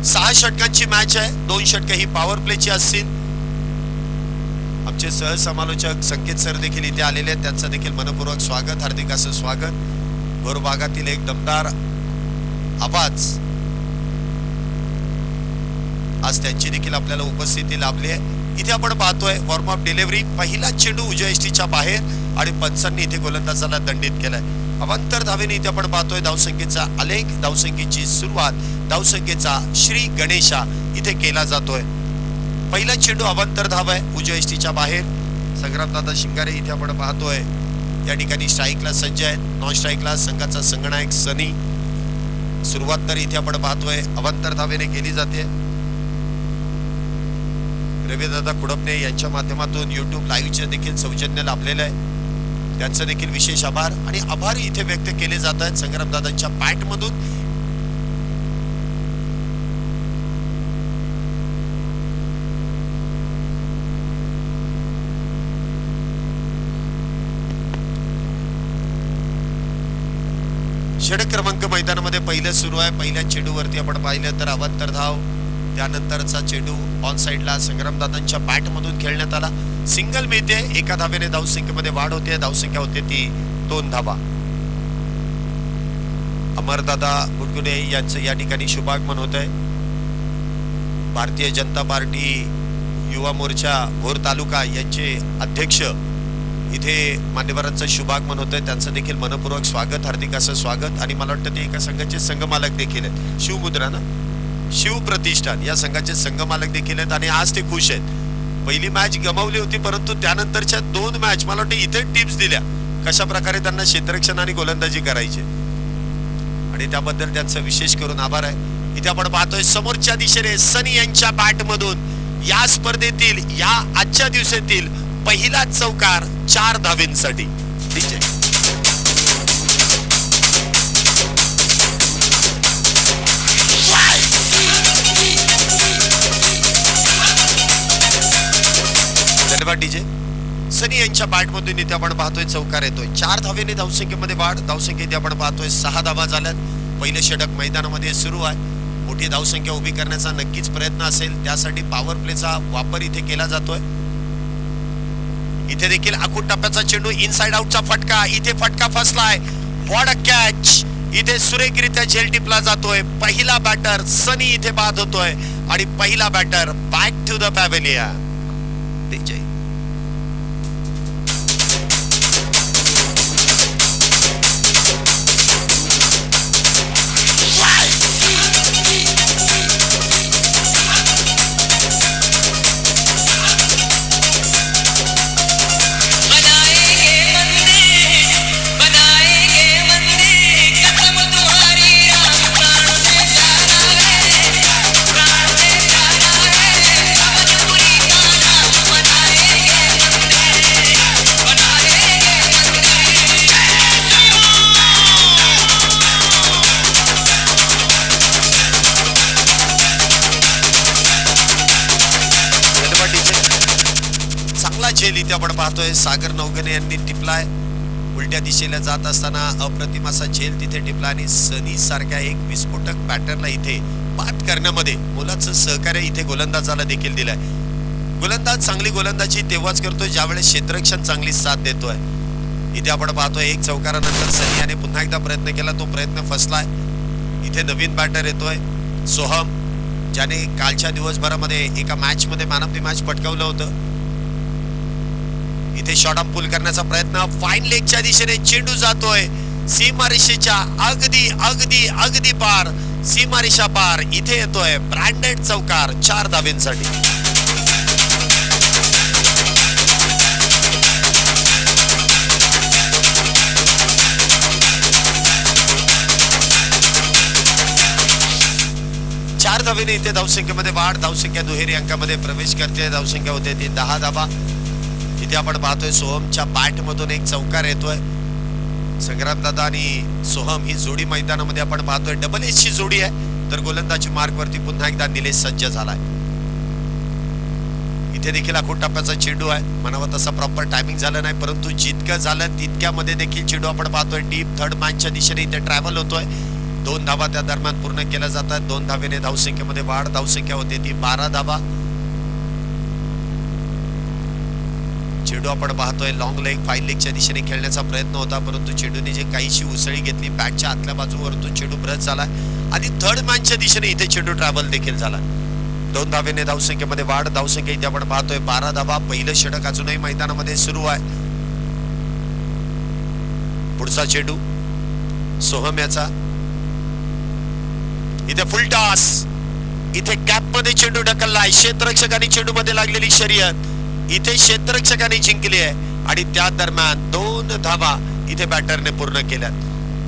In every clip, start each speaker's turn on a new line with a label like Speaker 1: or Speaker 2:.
Speaker 1: 6 षटकांची match आहे. 2 षटक ही power प्लेची असतील. आमचे सहसमालोचक संकेत सर देखील इथे आलेले आहेत. त्यांचं देखील मनपूर्वक स्वागत, हार्दिक असं स्वागत. भोर भागातील एक दमदार आवाज आज त्यांची देखील आपल्याला उपस्थिती लाभली आहे. इथे आपण पाहतोय वॉर्मअप डिलिव्हरी. पहिला चेंडू उजव्या यष्टीच्या बाहेर आणि पंचांनी इथे गोलंदाजाला दंडित केलाय. अवांतर धावेने इथे आपण पाहतोय धावसंख्येचा आलेख, धावसंख्येची सुरुवात, धावसंख्येचा श्री गणेशा इथे केला जातोय. पहिला चेंडू अवांतर धाव आहे उजव्या यष्टीच्या बाहेर. संग्रामदादा शिंगारे इथे आपण पाहतोय या ठिकाणी स्ट्राईकला सज्ज आहेत. नॉन स्ट्राईकला संघाचा संगनायक सनी. सुरुवात तर इथे आपण पाहतोय अवांतर धावेने केली जाते. रविदादा कुडपणे यांच्या माध्यमातून युट्यूब लाईव्हचे देखील सौजन्य लाभलेलं आहे. त्यांचं देखील विशेष आभार आणि आभार इथे व्यक्त केले जात आहेत संग्रामदादांच्या बॅट मधून. षटक क्रमांक मैदानामध्ये पहिलं सुरू आहे. पहिल्या चेंडूवरती आपण पाहिलं तर अवांतर धाव, त्यानंतरचा चेंडू ऑन साइडला संग्रामदादांच्या बॅट मधून खेळण्यात आला. सिंगल मिळते. एका धावेने धावसंख्येमध्ये वाढ होते. धावसंख्या होते ती 2 धावा. अमरदादा गुडगुडे यांचं या ठिकाणी शुभागमन होत आहे. भारतीय जनता पार्टी युवा मोर्चा भोर तालुका यांचे अध्यक्ष इथे मान्यवरांचं शुभागमन होत आहे. त्यांचं देखील मनपूर्वक स्वागत, हार्दिक असं स्वागत. आणि मला वाटतं ते एका संघाचे संघमालक देखील आहेत. शिवमुद्रा ना, शिव प्रतिष्ठान या संघाचे संघमालक देखील आहेत आणि आज ते खुश आहेत. पहिली मॅच गमावली होती परंतु त्यानंतरच्या 2 मॅच मला वाटतं इथे टिप्स दिल्या कशा प्रकारे त्यांना क्षेत्ररक्षण आणि गोलंदाजी करायची आणि त्याबद्दल त्यांचं विशेष करून आभार आहे. इथे आपण पाहतोय समोरच्या दिशेने सनी यांच्या बॅट मधून या स्पर्धेतील या आजच्या दिवसातील पहिला चौकार 4 धावेंसाठी. धन्यवाद डीजे. सनी यांच्या बॅट मधून इथे आपण पाहतोय चौकार येतोय. 4 धावेने धावसंख्येमध्ये वाढ. धावसंख्येत आपण पाहतोय 6 धावा झाल्यात. पहिलं षटक मैदानामध्ये सुरू आहे. मोठी धावसंख्या उभी करण्याचा नक्कीच प्रयत्न असेल. त्यासाठी पॉवर प्लेचा वापर इथे केला जातोय. इथे देखील आखूड टप्प्याचा चेंडू, इनसाइड आउटचा फटका. इथे फटका फसलाय. What a catch. इथे सुरेखरित्या झेल टिपला जातोय. पहिला बॅटर सनी इथे बाद होतोय आणि पहिला batter back to the pavilion. DJ झेल इथे आपण पाहतोय. सागर नवगणे यांनी टिपलाय. उलट्या दिशेला जात असताना अप्रतिम असा झेल तिथे टिपला आणि सनी सारख्या एक विस्फोटक बॅटरला इथे बाद करण्यामध्ये मोलाचं सहकार्य इथे गोलंदाजाला देखील दिलंय. गोलंदाज चांगली गोलंदाजी तेव्हाच करतोय ज्यावेळेस क्षेत्ररक्षण चांगली साथ देतोय. इथे आपण पाहतोय एक चौकारानंतर सनी याने पुन्हा एकदा प्रयत्न केला. तो प्रयत्न फसलाय. इथे नवीन बॅटर येतोय सोहम, ज्याने कालच्या दिवसभरामध्ये एका मॅच मध्ये मॅन ऑफ द मॅच पटकावलं होतं. इथे शॉर्ट आर्म पुल करण्याचा प्रयत्न. फाईन लेगच्या दिशेने चेंडू जातोय सीमारेषेच्या अगदी अगदी अगदी पार. सीमारेषा पार. इथे येतोय ब्रँडेड चौकार 4 धावेंसाठी. चार धावेने इथे धावसंख्येमध्ये वाढ. धावसंख्या दुहेरी अंकामध्ये प्रवेश करते. धावसंख्या होते ती 10 धावा. इथे आपण पाहतोय सोहमच्या बॅट मधून एक चौकार येतोय. संग्रामदादा आणि सोहम ही जोडी मैदानामध्ये आपण पाहतोय डबल एच ची जोडी आहे. तर गोलंदाजी मार्क वरती पुन्हा एकदा निलेश सज्ज झालाय. इथे देखील आखूड टप्प्याचा चेंडू आहे. म्हणावा तसा प्रॉपर टायमिंग झालं नाही परंतु जितकं झालं तितक्यामध्ये देखील चेंडू आपण पाहतोय डीप थर्ड मॅनच्या दिशेने इथे ट्रॅव्हल होतोय. 2 धावा त्या दरम्यान पूर्ण केल्या जातात. 2 धावेने धावसंख्येमध्ये वाढ. धावसंख्या होते ती 12 धावा. चेंडू आपण पाहतोय लॉंग लेग 5 लेगच्या दिशेने खेळण्याचा प्रयत्न होता, परंतु चेंडूने जे काहीशी उसळी घेतली, बॅटच्या आतल्या बाजूवरतून चेंडू ब्रश झाला आणि थर्ड मॅनच्या दिशेने इथे चेंडू ट्रॅव्हल देखील झाला. 2 धावेने धावसंख्येमध्ये वाढ. धावसंख्या इथे आपण पाहतोय 12 धावा. पहिलं षटक अजूनही मैदानामध्ये सुरू आहे. पुढचा चेंडू सोहम याचा. इथे फुल टॉस. इथे गॅप मध्ये चेंडू ढकललाय. क्षेत्ररक्षक आणि चेंडू मध्ये लागलेली शर्यत इथे क्षेत्ररक्षकाने जिंकली आहे आणि त्या दरम्यान 2 धावा इथे बॅटरने पूर्ण केल्यात.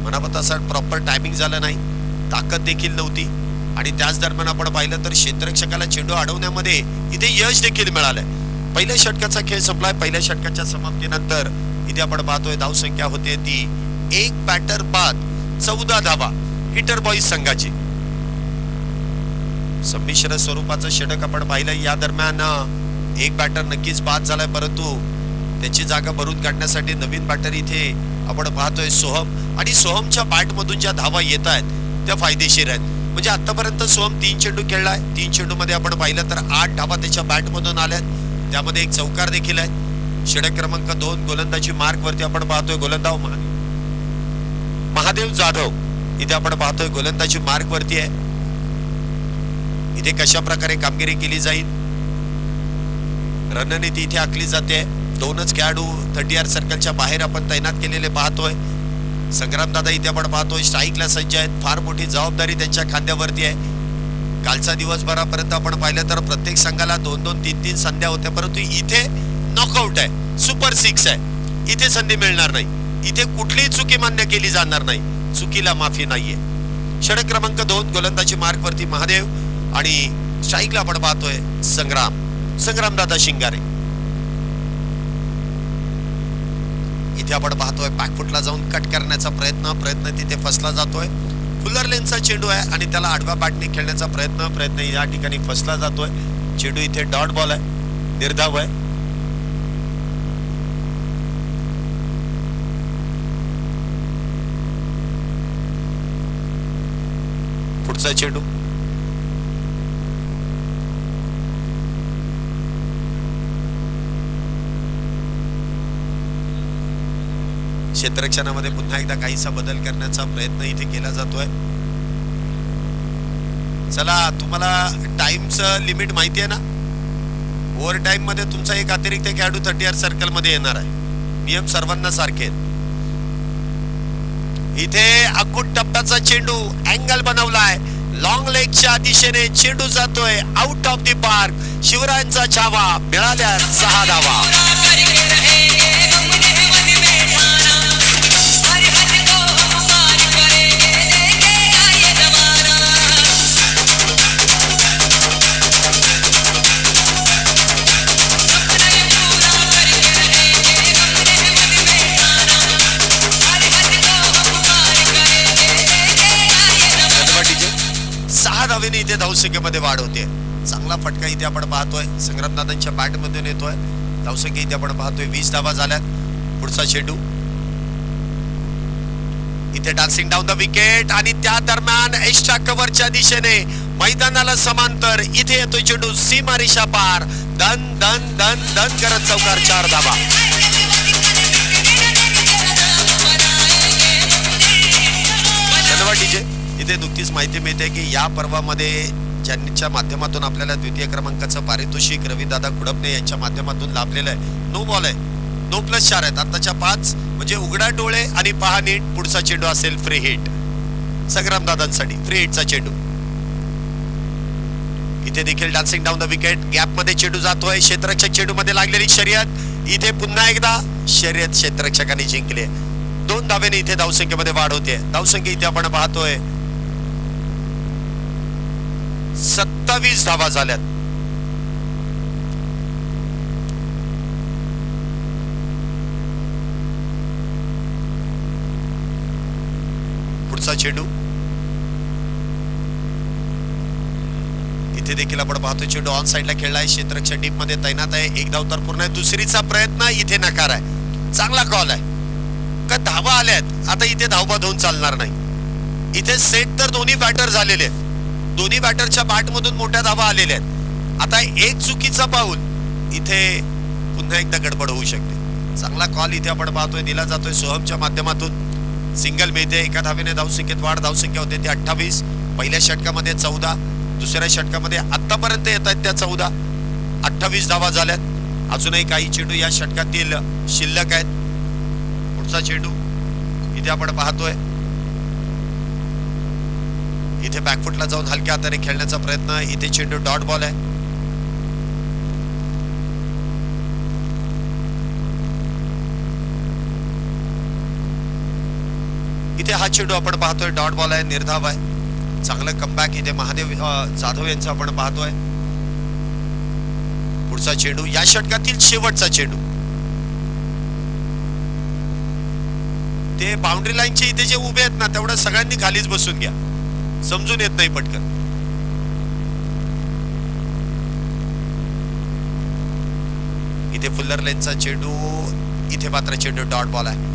Speaker 1: म्हणावं तसं प्रॉपर टायमिंग झालं नाही, ताकद देखील नव्हती आणि त्याच दरम्यान आपण पाहिलं तर क्षेत्ररक्षकाला चेंडू अडवण्यामध्ये इथे यश देखील मिळालंय. पहिल्या षटकाचा खेळ संपलाय. पहिल्या षटकाच्या समाप्तीनंतर इथे आपण पाहतोय धावसंख्या होते ती 1 बॅटर बाद 14 धावा हिटर बॉईज संघाची. संमिश्र स्वरूपाचं षटक आपण पाहिलं. या दरम्यान 1 बॅटर नक्कीच बाद झालाय, परंतु त्याची जागा भरून काढण्यासाठी नवीन बॅटर इथे आपण पाहतोय सोहम आणि सोहमच्या बॅट मधून ज्या धावा येत आहेत त्या फायदेशीर आहेत. म्हणजे आतापर्यंत सोहम 3 चेंडू खेळलाय. 3 चेंडू मध्ये आपण पाहिलं तर 8 धावा त्याच्या बॅट मधून आल्यात. त्यामध्ये एक चौकार देखील आहे. षटक क्रमांक 2 गोलंदाजी मार्क वरती आपण पाहतोय गोलंदाज महादेव जाधव इथे आपण पाहतोय गोलंदाजी मार्क वरती आहे. इथे कशा प्रकारे कामगिरी केली जाईल, रणनीती इथे आखली जाते. 2च खेळाडू 30R सर्कलच्या बाहेर आपण तैनात केलेले पाहतोय. संग्राम दादा इथे आपण पाहतोय स्ट्राईकला सज्ज आहेत. फार मोठी जबाबदारी त्यांच्या खांद्यावरती आहे. कालचा दिवसभरापर्यंत आपण पाहिलं तर प्रत्येक संघाला 2-2, 3-3 संध्या होत्या, परंतु इथे नॉकआउट आहे, सुपर 6 आहे. इथे संधी मिळणार नाही. इथे कुठलीही चुकी मान्य केली जाणार नाही. चुकीला माफी नाहीये. षटक क्रमांक 2 गोलंदाजी मार्क वरती महादेव आणि स्ट्राईकला आपण पाहतोय संग्राम दादा शिंगारे. इथे आपण पाहतोय बॅकफुटला जाऊन कट करण्याचा प्रयत्न तिथे फसला जातोय. फुलर लेनचा चेंडू आहे आणि त्याला आडव्या बॅटने खेळण्याचा प्रयत्न या ठिकाणी फसला जातोय. चेंडू इथे डॉट बॉल आहे, निर्धाव आहे. पुढचा चेंडू क्षेत्ररक्षणामध्ये पुन्हा एकदा काहीसा बदल करण्याचा प्रयत्न इथे केला जातोय. चला, तुम्हाला टाइमचं लिमिट माहिती आहे ना. ओव्हर टाइम मध्ये तुमचा एक अतिरिक्त खेळाडू 30R सर्कल मध्ये येणार आहे. नियम सर्वांना सारखे आहेत. इथे अकुट टप्प्याचा चेंडू अँगल बनवलाय. लॉंग लेगच्या दिशेने चेंडू जातोय आउट ऑफ द पार्क. शिवरायांचा छावा. मिळाल्या 6 धावा. इथे धावसंख्येमध्ये वाढ होते. चांगला फटका इथे आपण पाहतोय संग्रामदादांच्या बॅट मधून येतोय. धावसंख्या इथे आपण पाहतोय 20 धावा झाल्यात. पुढचा चेंडू इथे डान्सिंग डाऊन द विकेट आणि त्या दरम्यान एक्स्ट्रा कव्हरच्या दिशेने मैदानाला समांतर इथे येतोय चेंडू. सीमारेषा पार. धन धन धन धन करत चौकार. 4 धावा. धन्यवाद डीजे. इथे नुकतीच माहिती मिळते की या पर्वामध्ये ज्यांच्या माध्यमातून आपल्याला द्वितीय क्रमांकाचं पारितोषिक रविदादा कुडपणे यांच्या माध्यमातून लाभलेलं आहे. नो बॉल आहे, 9+4 आहेत. आताच्या 5 म्हणजे उघडा डोळे आणि पहा नीट. पुढचा चेंडू असेल फ्री हिट संग्रामदादांसाठी. फ्री हिटचा चेंडू इथे देखील dancing down the wicket. Gap मध्ये चेंडू जातोय. क्षेत्ररक्षक चेंडू मध्ये लागलेली शर्यत इथे पुन्हा एकदा शर्यत क्षेत्ररक्षकाने जिंकली. 2 धावेने इथे धावसंख्येमध्ये वाढ होते. धावसंख्या इथे आपण पाहतोय 27 धावा झाल्यात. पुढचा चेंडू इथे देखील आपण पाहतोय चेंडू ऑन साइडला खेळलाय. क्षेत्ररक्षक डीप मध्ये तैनात आहे. 1 धाव तर पूर्ण आहे. दुसरीचा प्रयत्न इथे नकार आहे. चांगला कॉल आहे. का धावा आल्यात. आता इथे धावबाद होऊन चालणार नाही. इथे सेट तर दोन्ही बॅटर झालेले आहेत, दोन्ही बॅटरच्या बॅटमधून मोठ्या धावा आलेल्या आहेत. आता एक चुकीचा पाऊल इथे पुन्हा एकदा गडबड होऊ शकते. चांगला कॉल इथे आपण पाहतोय दिला जातोय सोहमच्या माध्यमातून. सिंगल मिळते, एका धावेने धावसंख्येत वाढ. धावसंख्या होते ती 28. पहिल्या षटकामध्ये 14, दुसऱ्या षटकामध्ये आतापर्यंत येत आहेत त्या 14. 28 धावा झाल्यात. अजूनही काही चेंडू या षटकातील शिल्लक आहेत. पुढचा चेंडू इथे आपण पाहतोय, इथे बॅकफुटला जाऊन हलक्या हाताने खेळण्याचा प्रयत्न. इथे चेंडू डॉट बॉल आहे. इथे हा चेंडू आपण पाहतोय डॉट बॉल आहे, निर्धाव आहे. चांगलं कमबॅक इथे महादेव जाधव यांचं आपण पाहतोय. पुढचा चेंडू या षटकातील शेवटचा चेंडू. ते बाउंड्री लाईनचे इथे जे उभे आहेत ना तेवढं सगळ्यांनी खालीच बसून घ्या, समजून येत नाही पटकन. इथे फुल्लर लेनचा चेंडू, इथे मात्र चेंडू डॉट बॉल आहे.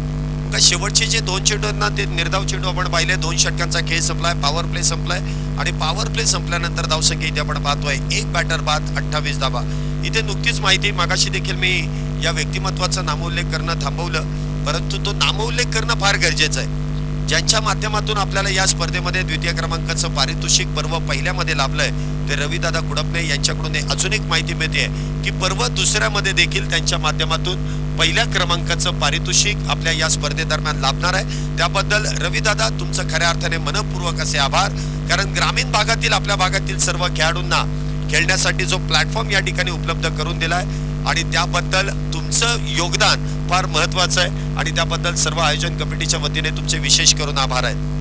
Speaker 1: शेवटचे जे दोन चेंडू आहेत ना ते निर्धाव चेंडू आपण पाहिले. 2 षटकांचा खेळ संपलाय, पॉवर प्ले संपलाय आणि पॉवर प्ले संपल्यानंतर धावसंख्या इथे आपण पाहतोय एक बॅटर बाद 28 धावा. इथे नुकतीच माहिती, मागाशी देखील मी या व्यक्तिमत्वाचा नामोल्लेख करणं थांबवलं, परंतु तो नामोल्लेख करणं फार गरजेचं आहे. ज्यांच्या माध्यमातून आपल्याला या स्पर्धेमध्ये द्वितीय क्रमांकाचं पारितोषिक पर्व पहिल्यामध्ये लाभलंय ते रविदादा कुडपणे यांच्याकडून अजून एक माहिती मिळते की पर्व दुसऱ्यामध्ये देखील त्यांच्या माध्यमातून पहिल्या क्रमांकाचं पारितोषिक आपल्या या स्पर्धेदरम्यान लाभणार आहे. त्याबद्दल रविदादा तुमचं खऱ्या अर्थाने मनपूर्वक असे आभार. कारण ग्रामीण भागातील आपल्या भागातील सर्व खेळाडूंना खेळण्यासाठी जो प्लॅटफॉर्म या ठिकाणी उपलब्ध करून दिलाय आणि त्याबद्दल तुमचं योगदान फार महत्वाचं आहे आणि त्याबद्दल सर्व आयोजन कमिटीच्या वतीने तुमचे विशेष करून आभार आहेत.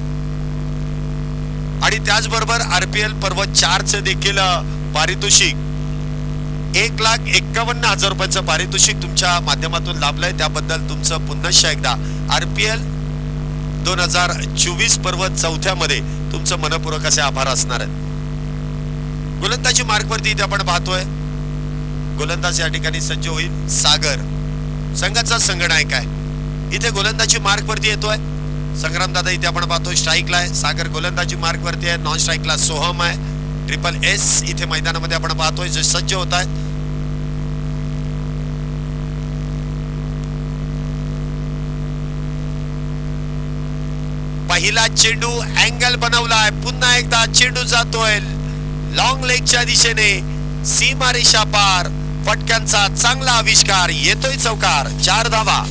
Speaker 1: आणि त्याचबरोबर RPL पर्व 4चे देखील पारितोषिक 1,51,000 रुपयांचं पारितोषिक तुमच्या माध्यमातून लाभलंय. त्याबद्दल तुमचं पुन्हा एकदा RPL 2024 पर्व 4थ्यामध्ये तुमचं मनपूर्वक असे आभार असणार आहेत. गोलंदाजी मार्कवरती इथे आपण पाहतोय गोलंदाज या ठिकाणी सज्ज होईल. सागर संघाचा संघनायक आहे. इथे गोलंदाजी मार्कवरती येतोय संग्रामदादा. इथे आपण पाहतोय स्ट्राईकला आहे सागर, गोलंदाजी मार्कवरती आहे. नॉन स्ट्राईकला सोहम आहे. SSS इथे मैदानामध्ये आपण पाहतोय जे सज्ज होत आहेत. पहिला चेंडू अँगल बनवलाय, पुन्हा एकदा चेंडू जातोय लॉंग लेगच्या दिशेने, सीमारेषा पार. फटक्यांचा चांगला आविष्कार, येतोय चौकार. 4 धावा.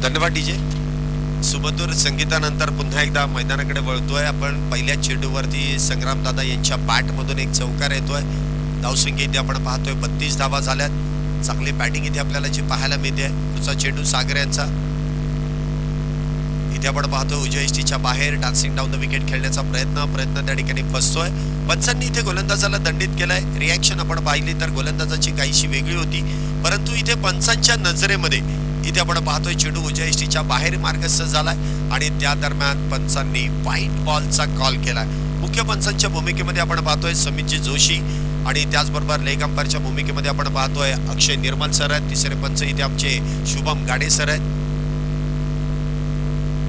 Speaker 1: धन्यवाद डीजे. सुमधुर संगीतानंतर पुन्हा एकदा मैदानाकडे वळतोय आपण. पहिल्या चेंडूवरती संग्रामदादा यांच्या बॅट मधून एक चौकार येतोय. धावसंख्या इथे आपण पाहतोय 32 धावा झाल्यात. चांगली बॅटिंग इथे आपल्याला जी पाहायला मिळते. दुसरा चेंडू सागर यांचा. इथे आपण पाहतोय उजव्या इष्टीच्या बाहेर डान्सिंग डाऊन द विकेट खेळण्याचा प्रयत्न त्या ठिकाणी फसतोय. पंचांनी इथे गोलंदाजाला दंडित केलाय. रिॲक्शन आपण पाहिली तर गोलंदाजाची काहीशी वेगळी होती, परंतु इथे पंचांच्या नजरेमध्ये इथे आपण पाहतोय चेंडू उजव्या इष्टीच्या बाहेर मार्गस्थ झालाय आणि त्या दरम्यान पंचांनी व्हाईट बॉलचा कॉल केलाय. मुख्य पंचांच्या भूमिकेमध्ये आपण पाहतोय समितजी जोशी आणि त्याचबरोबर लेग अंपायरच्या भूमिकेमध्ये आपण पाहतोय अक्षय निर्मल सर आहेत. तिसरे पंच इथे आमचे शुभम गाडे सर आहेत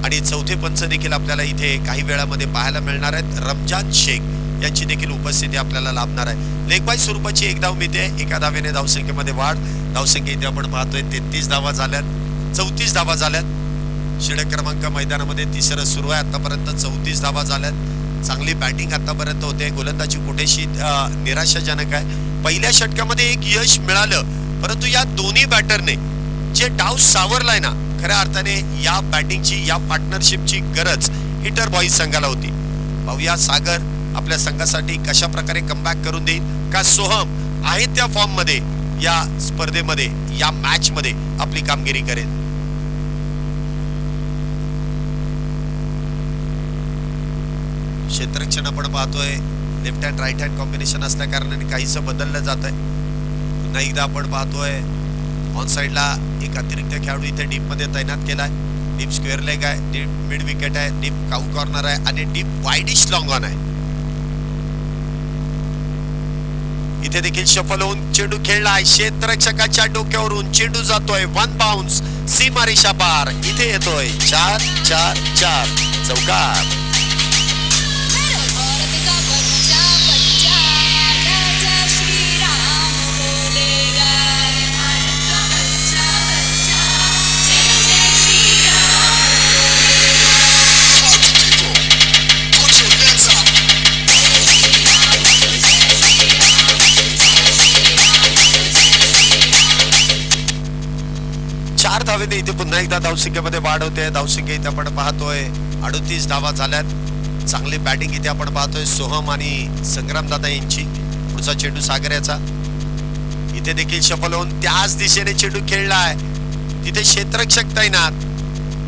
Speaker 1: आणि चौथे पंच देखील आपल्याला इथे काही वेळामध्ये पाहायला मिळणार आहेत. रमजान शेख यांची देखील उपस्थिती आपल्याला लाभणार आहे. लेग बाय स्वरूपाची एक धाव मिळते. एका धावेने धावसंख्येमध्ये वाढ. धावसंख्या इथे आपण पाहतोय 33 धावा झाल्यात. 34 धावा झाल्यात. षटक क्रमांक मैदानामध्ये तिसरं सुरू आहे. आतापर्यंत 34 धावा झाल्यात. चांगली बॅटिंग आतापर्यंत होते. गोलंदाजी कुठेशी निराशाजनक आहे. पहिल्या षटकामध्ये एक यश मिळालं, परंतु या दोन्ही बॅटरने जे डाव सावरलाय ना, खऱ्या अर्थाने या बॅटिंगची या पार्टनरशिपची गरज हिटर बॉईज संघाला होती. पाहूया सागर आपल्या संघासाठी कशा प्रकारे कमबॅक करून देईल का सोहम आहे त्या फॉर्म मध्ये या स्पर्धेमध्ये या मॅच मध्ये आपली कामगिरी करेल. क्षेत्ररक्षण आपण पाहतोय left hand right hand combination असल्या कारणाने काहीसं बदललं जात आहे. पुन्हा एकदा आपण पाहतोय ऑन साइडला एक अतिरिक्त खेळाडू इथे डीप मध्ये तैनात केलाय. डीप स्क्वेअर लेग आहे, डीप मिड विकेट आहे, डीप काऊ कॉर्नर आहे आणि डीप वाईडिश लॉंग ऑन आहे. इथे देखील शफल होऊन चेंडू खेळलाय. क्षेत्ररक्षकाच्या डोक्यावरून चेंडू जातोय 1 बाउन्स सीमारेषा पार. इथे येतोय 4-4-4 चौकार. धावेने इथे पुन्हा एकदा धावसंख्येमध्ये वाढ होते. धावसंख्या इथे आपण पाहतोय 38 धावा झाल्यात. चांगली बॅटिंग इथे आपण पाहतोय सोहम आणि संग्राम दादा यांची. पुढचा चेंडू सागर याचा. इथे देखील सफल होऊन त्याच दिशेने चेंडू खेळलाय. तिथे क्षेत्ररक्षक तैनात.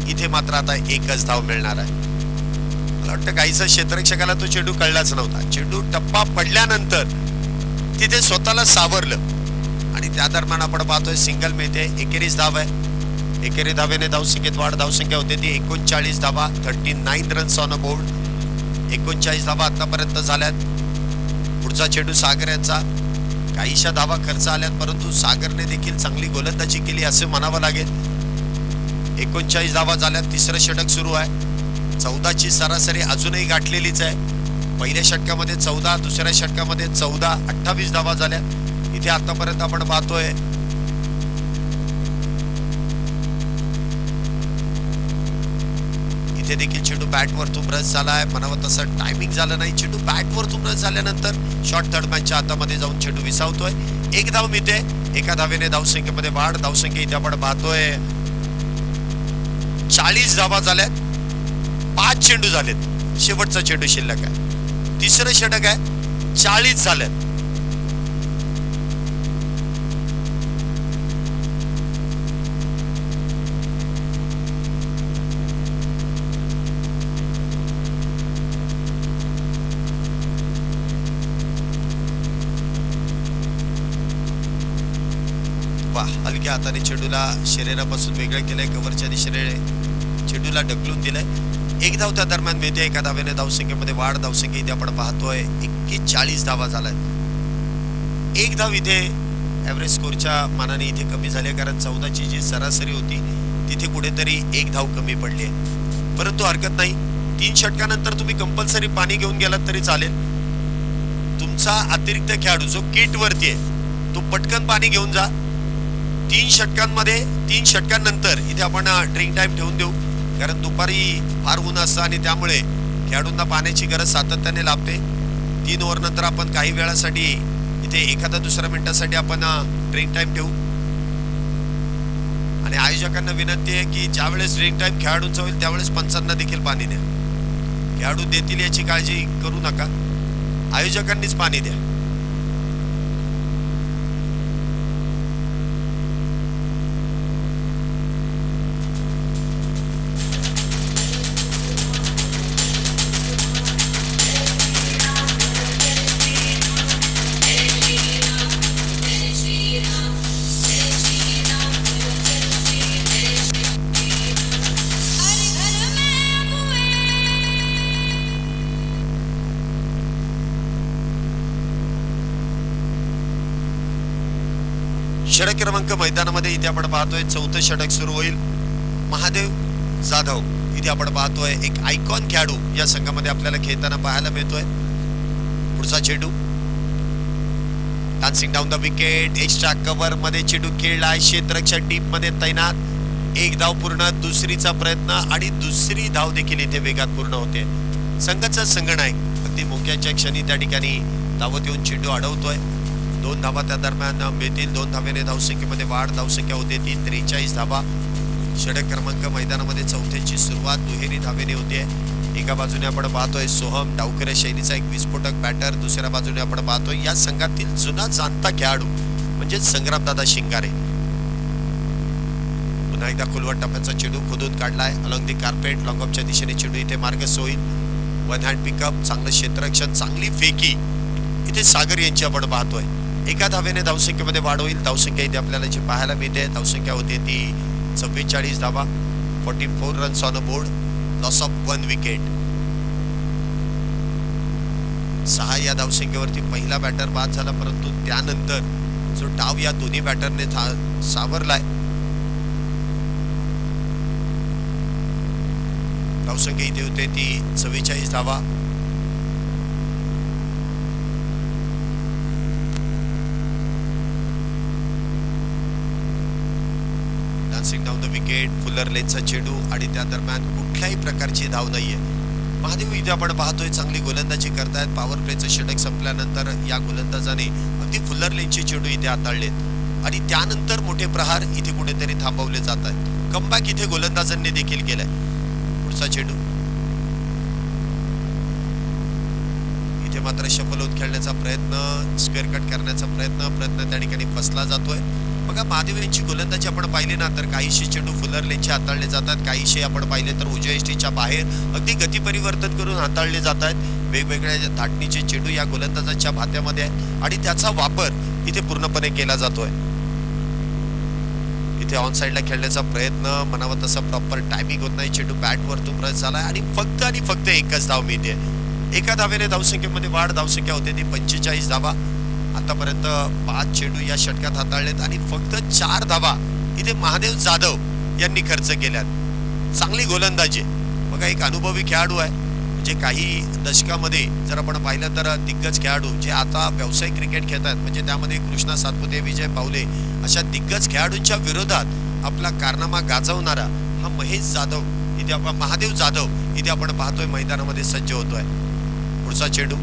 Speaker 1: इथे मात्र आता एकच धाव मिळणार आहे. मला वाटतं काहीसं क्षेत्ररक्षकाला तो चेंडू कळलाच नव्हता. चेंडू टप्पा पडल्यानंतर तिथे स्वतःला सावरलं आणि त्या दरम्यान आपण पाहतोय सिंगल मिळते. एकेरीच धाव आहे. एकेरी धावेने धावसंख्येत वाढ. धावसंख्या होते ती 39 धावा, 39 रन्स ऑन अ बोर्ड. 39 धावा आतापर्यंत झाल्यात. पुढचा चेंडू सागर यांचा. काहीशा धावा खर्च आल्यात परंतु सागरने देखील चांगली गोलंदाजी केली असे म्हणावं लागेल. 39 धावा झाल्यात. तिसरं षटक सुरू आहे. 14ची सरासरी अजूनही गाठलेलीच आहे. पहिल्या षटकामध्ये 14, दुसऱ्या षटकामध्ये 14, 28 धावा झाल्या. इथे आतापर्यंत आपण पाहतोय इथे देखील चेंडू बॅट वरतून ब्रश झालाय. म्हणावं तसं टायमिंग झालं नाही. चेंडू बॅट वरतून ब्रश झाल्यानंतर शॉर्ट थर्ड मॅनच्या हातामध्ये जाऊन चेंडू विसावतोय. एक धाव मिळते. एका धावेने धावसंख्येमध्ये वाढ. धावसंख्या इथे आपण पाहतोय 40 धावा झाल्यात. 5 चेंडू झालेत. शेवटचा चेंडू शिल्लक आहे. तिसरं षटक आहे. 40 झाल्यात. हलक्या हाताने चेंडूला शरीरापासून वेगळं केलंय. कव्हरच्या दिशेने चेंडूला ढकलून दिलंय. एक धाव त्या दरम्यान मिळते. एका धावेने धावसंख्येमध्ये वाढ. धावसंख्या इथे आपण पाहतोय 41 धावा झालाय. एक धाव इथे ऍव्हरेज स्कोरच्या मानाने इथे कमी झाली आहे कारण 14ची जी सरासरी होती तिथे कुठेतरी एक धाव कमी पडली आहे. परंतु हरकत नाही. 3 षटकानंतर तुम्ही कंपल्सरी पाणी घेऊन गेलात तरी चालेल. तुमचा अतिरिक्त खेळाडू जो किट वरती आहे तो पटकन पाणी घेऊन जा. 3 षटकांनंतर इथे आपण ड्रिंक टाइम ठेवून देऊ कारण दुपारी फार ऊन असतं आणि त्यामुळे खेळाडूंना पाण्याची गरज सातत्याने लागते. 3 ओव्हर नंतर आपण काही वेळासाठी इथे एखादा दुसऱ्या मिनिटासाठी आपण ड्रिंक टाइम ठेवू. आणि आयोजकांना विनंती आहे की ज्यावेळेस ड्रिंक टाइम खेळाडूंचा होईल त्यावेळेस पंचांना देखील पाणी द्या. खेळाडू देतील याची काळजी करू नका. आयोजकांनीच पाणी द्या. षटक क्रमांक मैदानामध्ये इथे आपण पाहतोय 4थं षटक सुरू होईल. महादेव जाधव इथे आपण पाहतोय एक आयकॉन खेळाडू या संघामध्ये आपल्याला खेळताना पाहायला मिळतोय. पुढचा चेंडू dancing down the wicket. Extra cover मध्ये चेंडू खेळलाय. क्षेत्ररक्षक डीप मध्ये तैनात. एक धाव पूर्ण. दुसरीचा प्रयत्न आणि दुसरी धाव देखील इथे वेगात पूर्ण होते. संघाचा संघनायक अगदी मोक्याच्या क्षणी त्या ठिकाणी धावत येऊन चेंडू अडवतोय. 2 धावा त्या दरम्यान मिळतील. 2 धावेने धावसंख्येमध्ये वाढ. धावसंख्या होते ती 43 धावा. षटक क्रमांक मैदानामध्ये 4थ्याची सुरुवात दुहेरी धावेने होते. एका बाजूने आपण पाहतोय सोहम डावकऱ्या शैलीचा एक विस्फोटक बॅटर. दुसऱ्या बाजूने आपण पाहतोय या संघातील जुना जाणता खेळाडू म्हणजे संग्रामदादा शिंगारे. पुन्हा एकदा खोलवर टप्प्याचा चेंडू खोदून काढलाय. अलॉंग दी कार्पेट लॉंग ऑफच्या दिशेने चेंडू इथे मार्गस्थ होईल. वन हँड पिकअप, चांगलं क्षेत्ररक्षण, चांगली फेकी इथे सागर यांची आपण पाहतोय. एका धावेने धावसंख्येमध्ये वाढ होईल. धावसंख्या इथे आपल्याला जी पाहायला मिळते, धावसंख्या होते ती 44 धावा, 44 runs on a board, loss of 1 wicket. 6 या धावसंख्येवरती पहिला बॅटर बाद झाला, परंतु त्यानंतर जो डाव या दोन्ही बॅटरने सावरलाय. धावसंख्या इथे होते ती 44 धावा. Dancing down the wicket, fuller लेनचा चेंडू आणि त्या दरम्यान कुठल्याही प्रकारची धाव नाहीये. महादेव इथे आपण पाहतोय चांगली गोलंदाजी करतायत. पॉवर प्लेचं षटक संपल्यानंतर या गोलंदाजाने अगदी फुलर लेनचे चेंडू इथे हाताळलेत आणि त्यानंतर मोठे प्रहार इथे कुठेतरी थांबवले जात आहेत. कमबॅक इथे गोलंदाजांनी देखील केलाय. पुढचा चेंडू इथे मात्र शफल होत खेळण्याचा प्रयत्न, स्क्वेअर कट करण्याचा प्रयत्न त्या ठिकाणी फसला जातोय. बघा महादेव यांची गोलंदाजी आपण पाहिली ना तर काहीशी चेंडू फुलर लेनचे हाताळले जातात, काहीशी आपण पाहिले तर उजव्या यष्टीच्या बाहेर अगदी गती परिवर्तन करून हाताळले जात आहेत. वेगवेगळ्या धाटणीचे चेंडू या गोलंदाजाच्या भात्यामध्ये आहेत आणि त्याचा वापर इथे पूर्णपणे केला जातोय. इथे ऑन साइडला खेळण्याचा प्रयत्न, म्हणावा तसा प्रॉपर टायमिंग होत नाही. चेंडू बॅट वरतून रस झालाय आणि फक्त एकच धाव मिळते. एका धावेने धावसंख्येमध्ये वाढ. धावसंख्या होते ती 45 धावा. आतापर्यंत 5 चेंडू या षटकात हाताळलेत आणि फक्त 4 धावा इथे महादेव जाधव यांनी खर्च केल्यात. चांगली गोलंदाजी. बघा एक अनुभवी खेळाडू आहे, म्हणजे काही दशकामध्ये जर आपण पाहिलं तर दिग्गज खेळाडू जे आता व्यावसायिक क्रिकेट खेळतात, म्हणजे त्यामध्ये कृष्णा सातपुते, विजय पावले अशा दिग्गज खेळाडूंच्या विरोधात आपला कारनामा गाजवणारा हा महेश जाधव इथे आपण महादेव जाधव इथे आपण पाहतोय मैदानामध्ये सज्ज होतोय. पुढचा चेंडू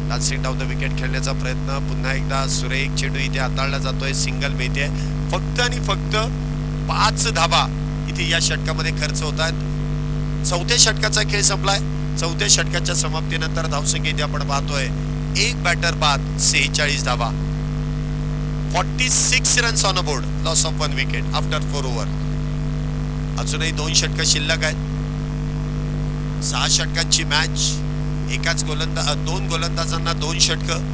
Speaker 1: डान्सिंग डाऊन द विकेट खेळण्याचा प्रयत्न. पुन्हा एकदा सुरेख चेंडू इथे हाताळला जातोय. सिंगल मिळते. फक्त 5 धावा इथे या षटकामध्ये खर्च होत आहेत. 4थ्या षटकाचा खेळ संपलाय. 4थ्या षटकाच्या समाप्तीनंतर धावसंख्या इथे आपण पाहतोय एक बॅटर बाद, 46 धावा, 46 runs on a board, loss of 1 wicket after 4 over. अजूनही 2 षटकं शिल्लक आहेत. 6 षटकांची मॅच. दोन गोलंदाजांना 2 षटकं.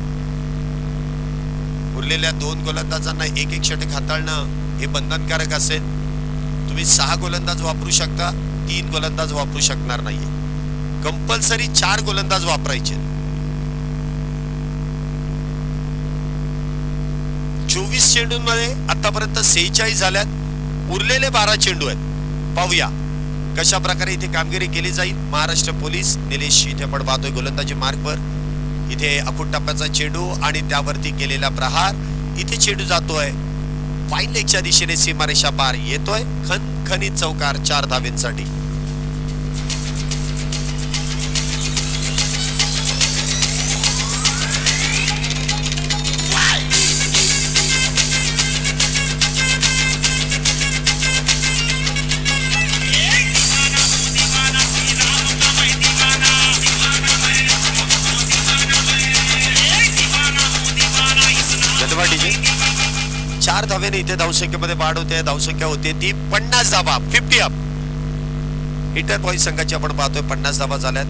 Speaker 1: उरलेल्या 2 गोलंदाजांना एक षटक हाताळणं हे बंधनकारक असेल. तुम्ही 6 गोलंदाज वापरू शकता, 3 गोलंदाज वापरू शकणार नाहीये. कंपल्सरी 4 गोलंदाज वापरायचे. 24 चेंडूंमध्ये आतापर्यंत 46 झाल्यात. उरलेले 12 चेंडू आहेत. पाहूया कशा प्रकारे इथे कामगिरी केली जाईल. महाराष्ट्र पोलीस निलेश इथे आपण पाहतोय गोलंदाजी मार्कवर. इथे अफूट टप्प्याचा चेंडू आणि त्यावरती केलेला प्रहार. इथे चेंडू जातोय फाईन लेगच्या दिशेने, सीमारेषा पार येतोय. खणखणीत चौकार 4 धावेंसाठी. चार धावेने इथे धावसंख्येमध्ये वाढ होते. धावसंख्या होते ती 50 धावा, 50 अप. हिटर बॉईज संघाची आपण पाहतोय 50 धावा झाल्यात.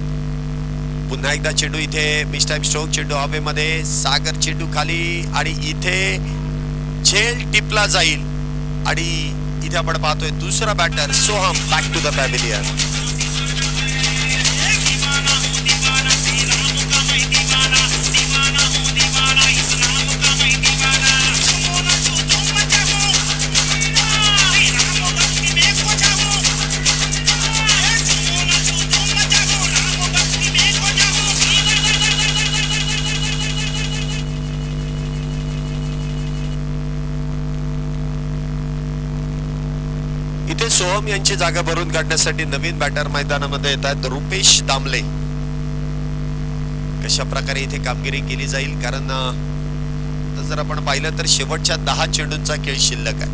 Speaker 1: पुन्हा एकदा चेंडू इथे मिस टाइम स्ट्रोक. चेंडू हवेमध्ये, सागर चेंडू खाली आणि इथे झेल टिपला जाईल आणि इथे आपण पाहतोय दुसरा batter Soham back to the pavilion. इथे सोहम यांची जागा भरून काढण्यासाठी नवीन बॅटर मैदानामध्ये येत आहेत. रुपेश दामले. कशा प्रकारे इथे कामगिरी केली जाईल, कारण जर आपण पाहिलं तर शेवटच्या 10 चेंडूंचा खेळ शिल्लक आहे.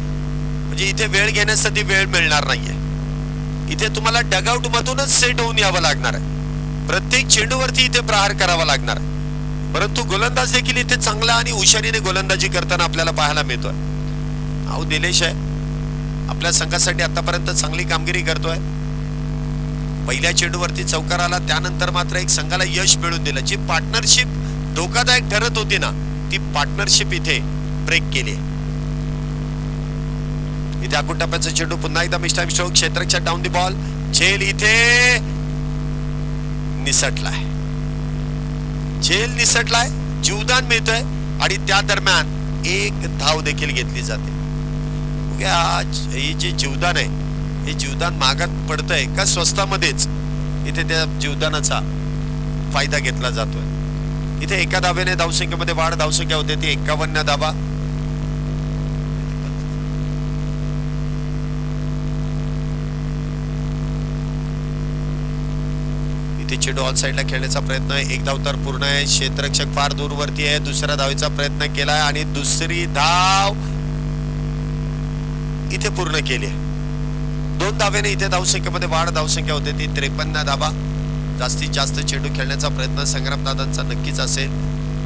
Speaker 1: म्हणजे इथे वेळ घेण्यासाठी वेळ मिळणार नाहीये. इथे तुम्हाला डगआउट मधूनच सेट होऊन यावं लागणार आहे. प्रत्येक चेंडूवरती इथे प्रहार करावा लागणार आहे. परंतु गोलंदाज देखील इथे चांगला आणि हुशारीने गोलंदाजी करताना आपल्याला पाहायला मिळतोय. अहो निलेश आहे आपल्या संघासाठी आतापर्यंत चांगली कामगिरी करतोय. पहिल्या चेंडूवरती चौकार आला, त्यानंतर मात्र एक संघाला यश मिळवून दिलं. जी पार्टनरशिप धोकादायक ठरत होती ना, ती पार्टनरशिप इथे ब्रेक केली. इथे आखून टप्प्याचा चेंडू पुन्हा एकदा मिस टाइम स्ट्रोक, क्षेत्ररक्षक डाऊन दी बॉल. झेल इथे निसटलाय, झेल निसटलाय, जीवदान मिळतंय आणि त्या दरम्यान एक धाव देखील घेतली जाते. हे जे जीवदान आहे, हे जीवदान मागात पडतंय का स्वस्तामध्येच इथे त्या जीवदानाचा फायदा घेतला जातोय. इथे एका धावेने धावसंख्येमध्ये वाढ, धावसंख्या होते ती 51 धावा. इथे चेंडू ऑल साइडला खेळण्याचा प्रयत्न आहे, एक धाव तर पूर्ण आहे. क्षेत्ररक्षक फार दूरवरती आहे, दुसऱ्या धावेचा प्रयत्न केलाय आणि दुसरी धाव इथे पूर्ण केली आहे. 2 धावेने इथे धावसंख्येमध्ये वाढ, धावसंख्या होते ती 53 धावा. जास्तीत जास्त चेंडू खेळण्याचा प्रयत्न संग्रामदादांचा नक्कीच असेल.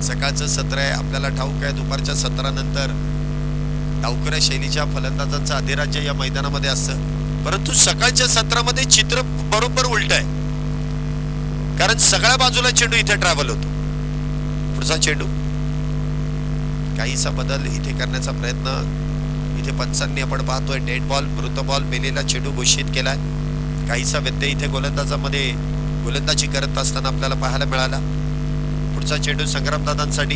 Speaker 1: सकाळचं सत्र आहे, आपल्याला ठाऊक आहे दुपारच्या सत्रानंतर डावखऱ्या शैलीच्या फलंदाजांचं अधिराज्य या मैदानामध्ये असतं. परंतु सकाळच्या सत्रामध्ये चित्र बरोबर उलट आहे, कारण सगळ्या बाजूला चेंडू इथे ट्रॅव्हल होतो. पुढचा चेंडू काहीसा बदल इथे करण्याचा प्रयत्न इथे पंचांनी आपण पाहतोय. डेड बॉल, मृत बॉल, मेलेला चेंडू घोषित केलाय. काहीसा व्यत्यय इथे गोलंदाजामध्ये गोलंदाजी करत असताना आपल्याला पाहायला मिळाला. पुढचा चेंडू संग्रामदादांसाठी.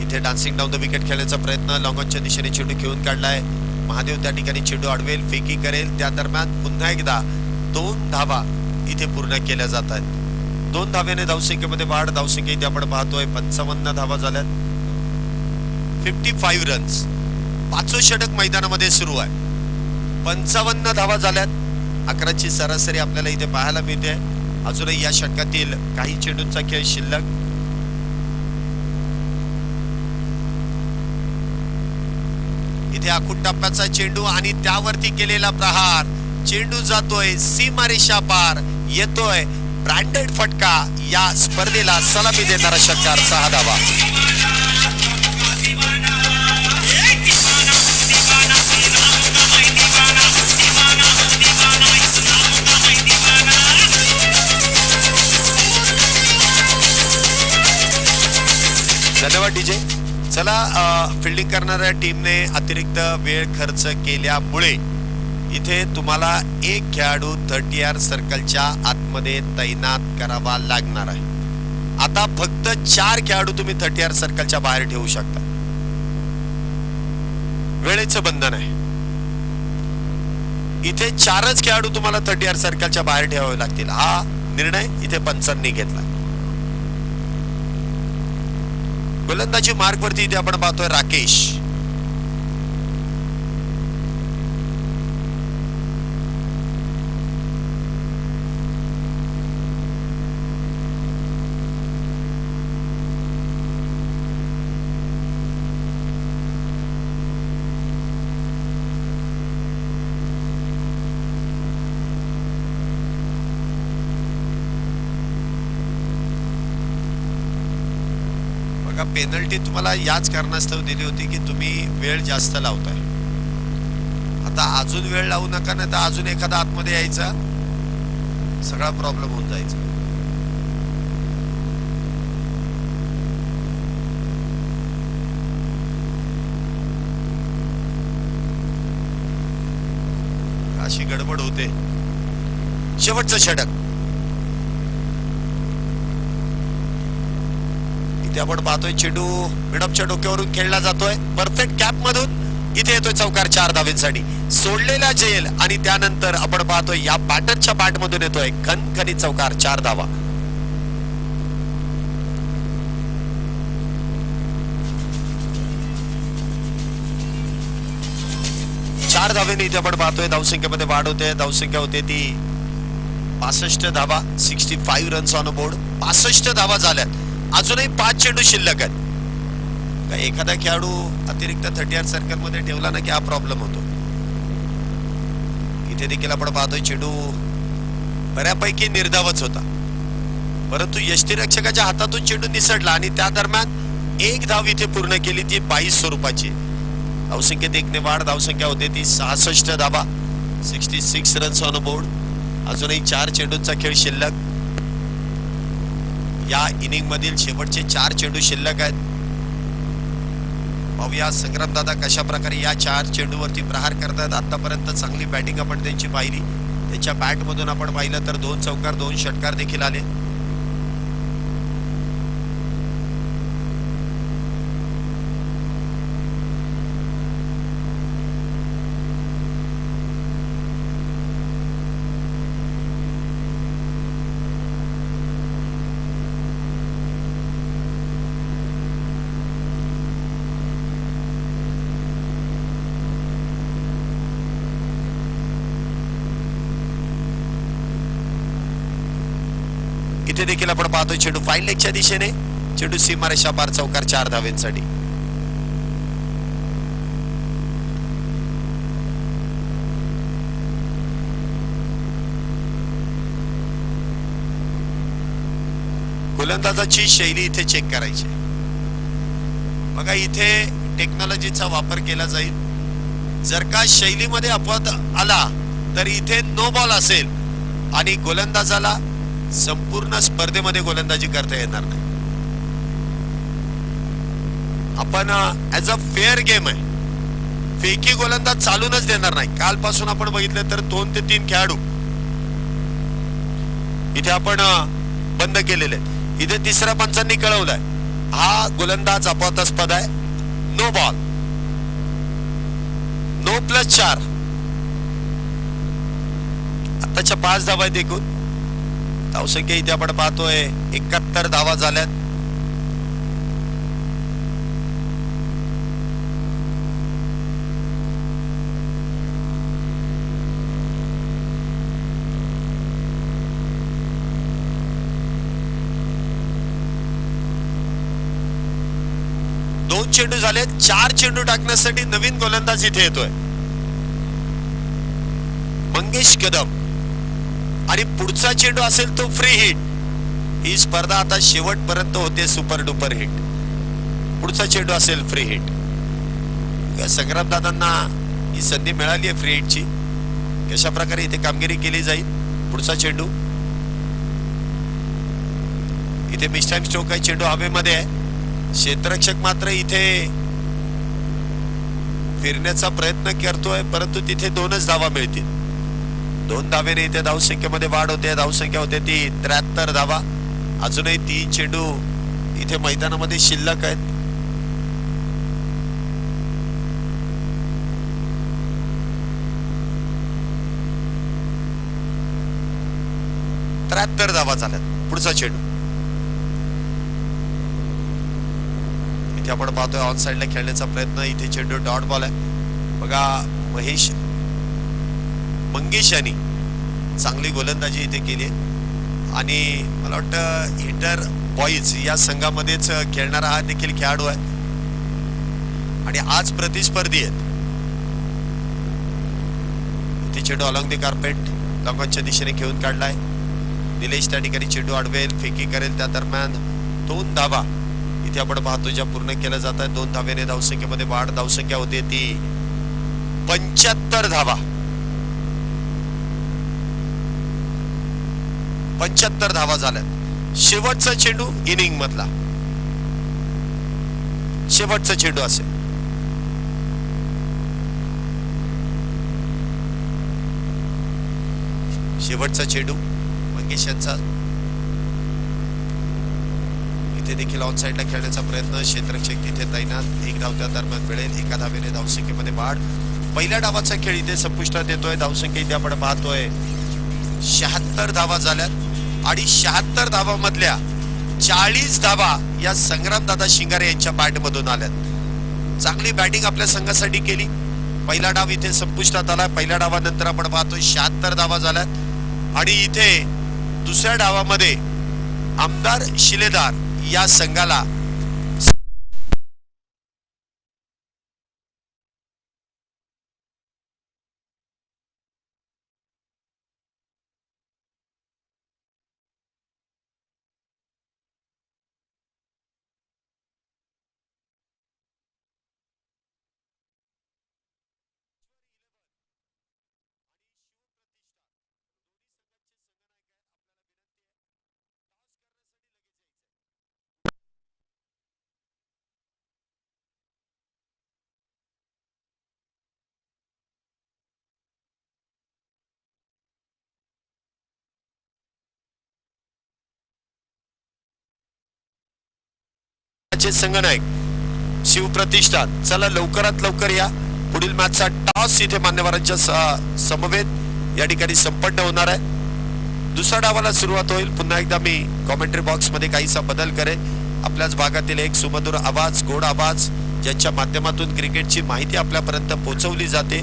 Speaker 1: इथे डान्सिंग डाऊन द विकेट खेळण्याचा प्रयत्न, लॉंगॉनच्या दिशेने चेंडू घेऊन काढलाय. महादेव त्या ठिकाणी चेंडू अडवेल, फेकी करेल. त्या दरम्यान पुन्हा एकदा 2 धावा इथे पूर्ण केल्या जात आहेत. 2 धावेने धावसंख्येमध्ये वाढ, धावसंख्या इथे आपण पाहतोय 55 धावा झाल्यात. 55 रन्स, 5 षटक मैदानामध्ये सुरू आहे. 55 धावा झाल्यात. 11ची सरासरी आपल्याला इथे पाहायला मिळते. अजूनही या षटकातील काही चेंडूंचा खेळ शिल्लक. इथे आखून टप्प्याचा चेंडू आणि त्यावरती केलेला प्रहार. चेंडू जातोय सीमारेषा पार, येतोय ब्रँडेड फटका. या स्पर्धेला सलामी देणारा षटकार 6 धावा. धन्यवाद डीजे. चला, फिल्डिंग करणाऱ्या टीमने अतिरिक्त वेळ खर्च केल्यामुळे इथे तुम्हाला एक खेळाडू 30 सर्कलच्या आतमध्ये तैनात करावा लागणार आहे. आता फक्त 4 खेळाडू तुम्ही 30 सर्कलच्या बाहेर ठेवू शकता. वेळेचं बंधन आहे. इथे 4च खेळाडू तुम्हाला 30 सर्कलच्या बाहेर ठेवावे लागतील. हा निर्णय इथे पंचांनी घेतला. गोलंदाजी मार्ग वरती इथे आपण पाहतोय राकेश. पेनल्टी तुम्हाला याच कारणास्तव दिली होती की तुम्ही वेळ जास्त लावताय. आता अजून वेळ लावू नका, नाही तर अजून एखादा आतमध्ये यायचा, सगळा प्रॉब्लेम होऊन जायचा. अशी गडबड होते. शेवटचं षटक आपण पाहतोय. चेंडू मिडअपच्या डोक्यावरून खेळला जातोय, परफेक्ट कॅप मधून इथे येतोय चौकार 4 धावेंसाठी. सोडलेला झेल आणि त्यानंतर आपण पाहतोय या बॅटरच्या बॅट मधून येतोय खणखणीत चौकार 4 धावा. चार धावेने इथे आपण पाहतोय धावसंख्येमध्ये वाढ होते. धावसंख्या होते ती 65 धावा, 65 रन्स ऑन बोर्ड. 65 धावा झाल्यात. अजूनही 5 चेंडू शिल्लक आहेत. एखादा खेळाडू अतिरिक्त 30 सर्कल मध्ये ठेवला ना की हा प्रॉब्लेम होतो. इथे देखील आपण पाहतोय चेंडू बऱ्यापैकी निर्धावच होता, परंतु यष्टीरक्षकाच्या हातातून चेंडू निसटला आणि त्या दरम्यान एक धाव इथे पूर्ण केली, ती 22 स्वरूपाची. धावसंख्येत एकने वाढ. धावसंख्या होते ती 66 धावा. 66 रन्स ऑन बोर्ड. अजूनही 4 चेंडूंचा खेळ शिल्लक. या इनिंग मधील शेवटचे 4 चेंडू शिल्लक आहेत. पाहूया संग्रामदादा कशा प्रकारे या 4 चेंडूवरती प्रहार करतात. आतापर्यंत चांगली बॅटिंग आपण त्यांची पाहिली. त्यांच्या बॅट मधून आपण पाहिलं तर 2 चौकार 2 षटकार देखील आले. इथे देखील आपण पाहतोय चेंडू फाईन लेगच्या दिशेने. चेंडू सीमारेषा पार. चौकार 4 धावेंसाठी. गोलंदाजाची शैली इथे चेक करायची. बघा इथे टेक्नॉलॉजीचा वापर केला जाईल. जर का शैलीमध्ये अपवाद आला तर इथे नो बॉल असेल आणि गोलंदाजाला संपूर्ण स्पर्धेमध्ये गोलंदाजी करता येणार नाही. आपण ऍज अ फेअर गेम आहे. फेकी गोलंदाज चालूनच देणार नाही. कालपासून आपण बघितलं तर 2 ते 3 खेळाडू इथे आपण बंद केलेले. इथे तिसऱ्या पंचांनी कळवलंय हा गोलंदाज अपवादास्पद आहे. No ball. नो +4. आताच्या 5 धावा आहेत एकूण. धावसंख्या इथे आपण पाहतोय 71 धावा झाल्यात. दोन चेंडू झाले. 4 चेंडू टाकण्यासाठी नवीन गोलंदाज इथे येतोय मंगेश कदम. आणि पुढचा चेंडू असेल तो फ्री हिट. ही स्पर्धा आता शेवटपर्यंत होते सुपर डुपर हिट. पुढचा चेंडू असेल फ्री हिट. संग्रामदादांना ही संधी मिळाली आहे फ्री हिटची. कशा प्रकारे इथे कामगिरी केली जाईल. पुढचा चेंडू इथे मिस्टाईम स्ट्रोक आहे. चेंडू हवेमध्ये आहे. क्षेत्ररक्षक मात्र इथे फिरण्याचा प्रयत्न करतोय परंतु तिथे 2च धावा मिळतील. 2 धावेने इथे धावसंख्येमध्ये वाढ होते. धावसंख्या होते ती 73 धावा. अजूनही 3 चेंडू इथे मैदानामध्ये शिल्लक आहेत. धावा झाल्यात. पुढचा चेंडू इथे आपण पाहतोय ऑन साइडला खेळण्याचा प्रयत्न. इथे चेंडू डॉट बॉल आहे. बघा मंगेश यांनी चांगली गोलंदाजी इथे केली आणि मला वाटतं हिटर बॉईज या संघामध्येच खेळणारा हा देखील खेळाडू आहे आणि आज प्रतिस्पर्धी आहेत. इथे चेंडू अलॉंग द कार्पेट लॉंगॉनच्या दिशेने खेळून काढलाय. निलेश त्या ठिकाणी चेंडू अडवेल. फेकी करेल. त्या दरम्यान 2 धावा इथे आपण पाहतो ज्या पूर्ण केल्या जात आहेत. 2 धावेने धावसंख्येमध्ये वाढ. धावसंख्या होते ती 75 धावा. 75 धावा झाल्यात. शेवटचा चेंडू इनिंग मधला शेवटचा चेंडू असेल. शेवटचा चेंडू मंगेश यांचा. इथे देखील ऑन साइडला खेळण्याचा प्रयत्न. क्षेत्ररक्षक तिथे तैनात. 1 धाव त्या दरम्यान मिळेल. 1 धावेने धावसंख्येमध्ये वाढ. पहिल्या डावाचा खेळ इथे संपुष्टात येतोय. धावसंख्या इथे आपण पाहतोय 76 धावा झाल्यात आणि 76 धावांमधल्या 40 धावा या संग्रामदादा शिंगारे यांच्या बॅट मधून आल्यात. चांगली बॅटिंग आपल्या संघासाठी केली. पहिला डाव इथे संपुष्टात आला. पहिल्या डावानंतर आपण पाहतोय 76 धावा झाल्यात आणि इथे दुसऱ्या डावामध्ये आमदार शिलेदार या संघाला संघाचे संघनायक शिवप्रतिष्ठान, चला लवकरात लवकर या. पुढील मॅचचा टॉस इथे मान्यवरांच्या समवेत या ठिकाणी संपन्न होणार आहे. दुसऱ्या डावाला सुरुवात होईल. पुन्हा एकदा मी कॉमेंट्री बॉक्स मध्ये काहीसा बदल करेन. आपल्याच भागातील एक सुमधुर आवाज, गोड आवाज, ज्यांच्या माध्यमातून क्रिकेटची माहिती आपल्यापर्यंत पोहोचवली जाते,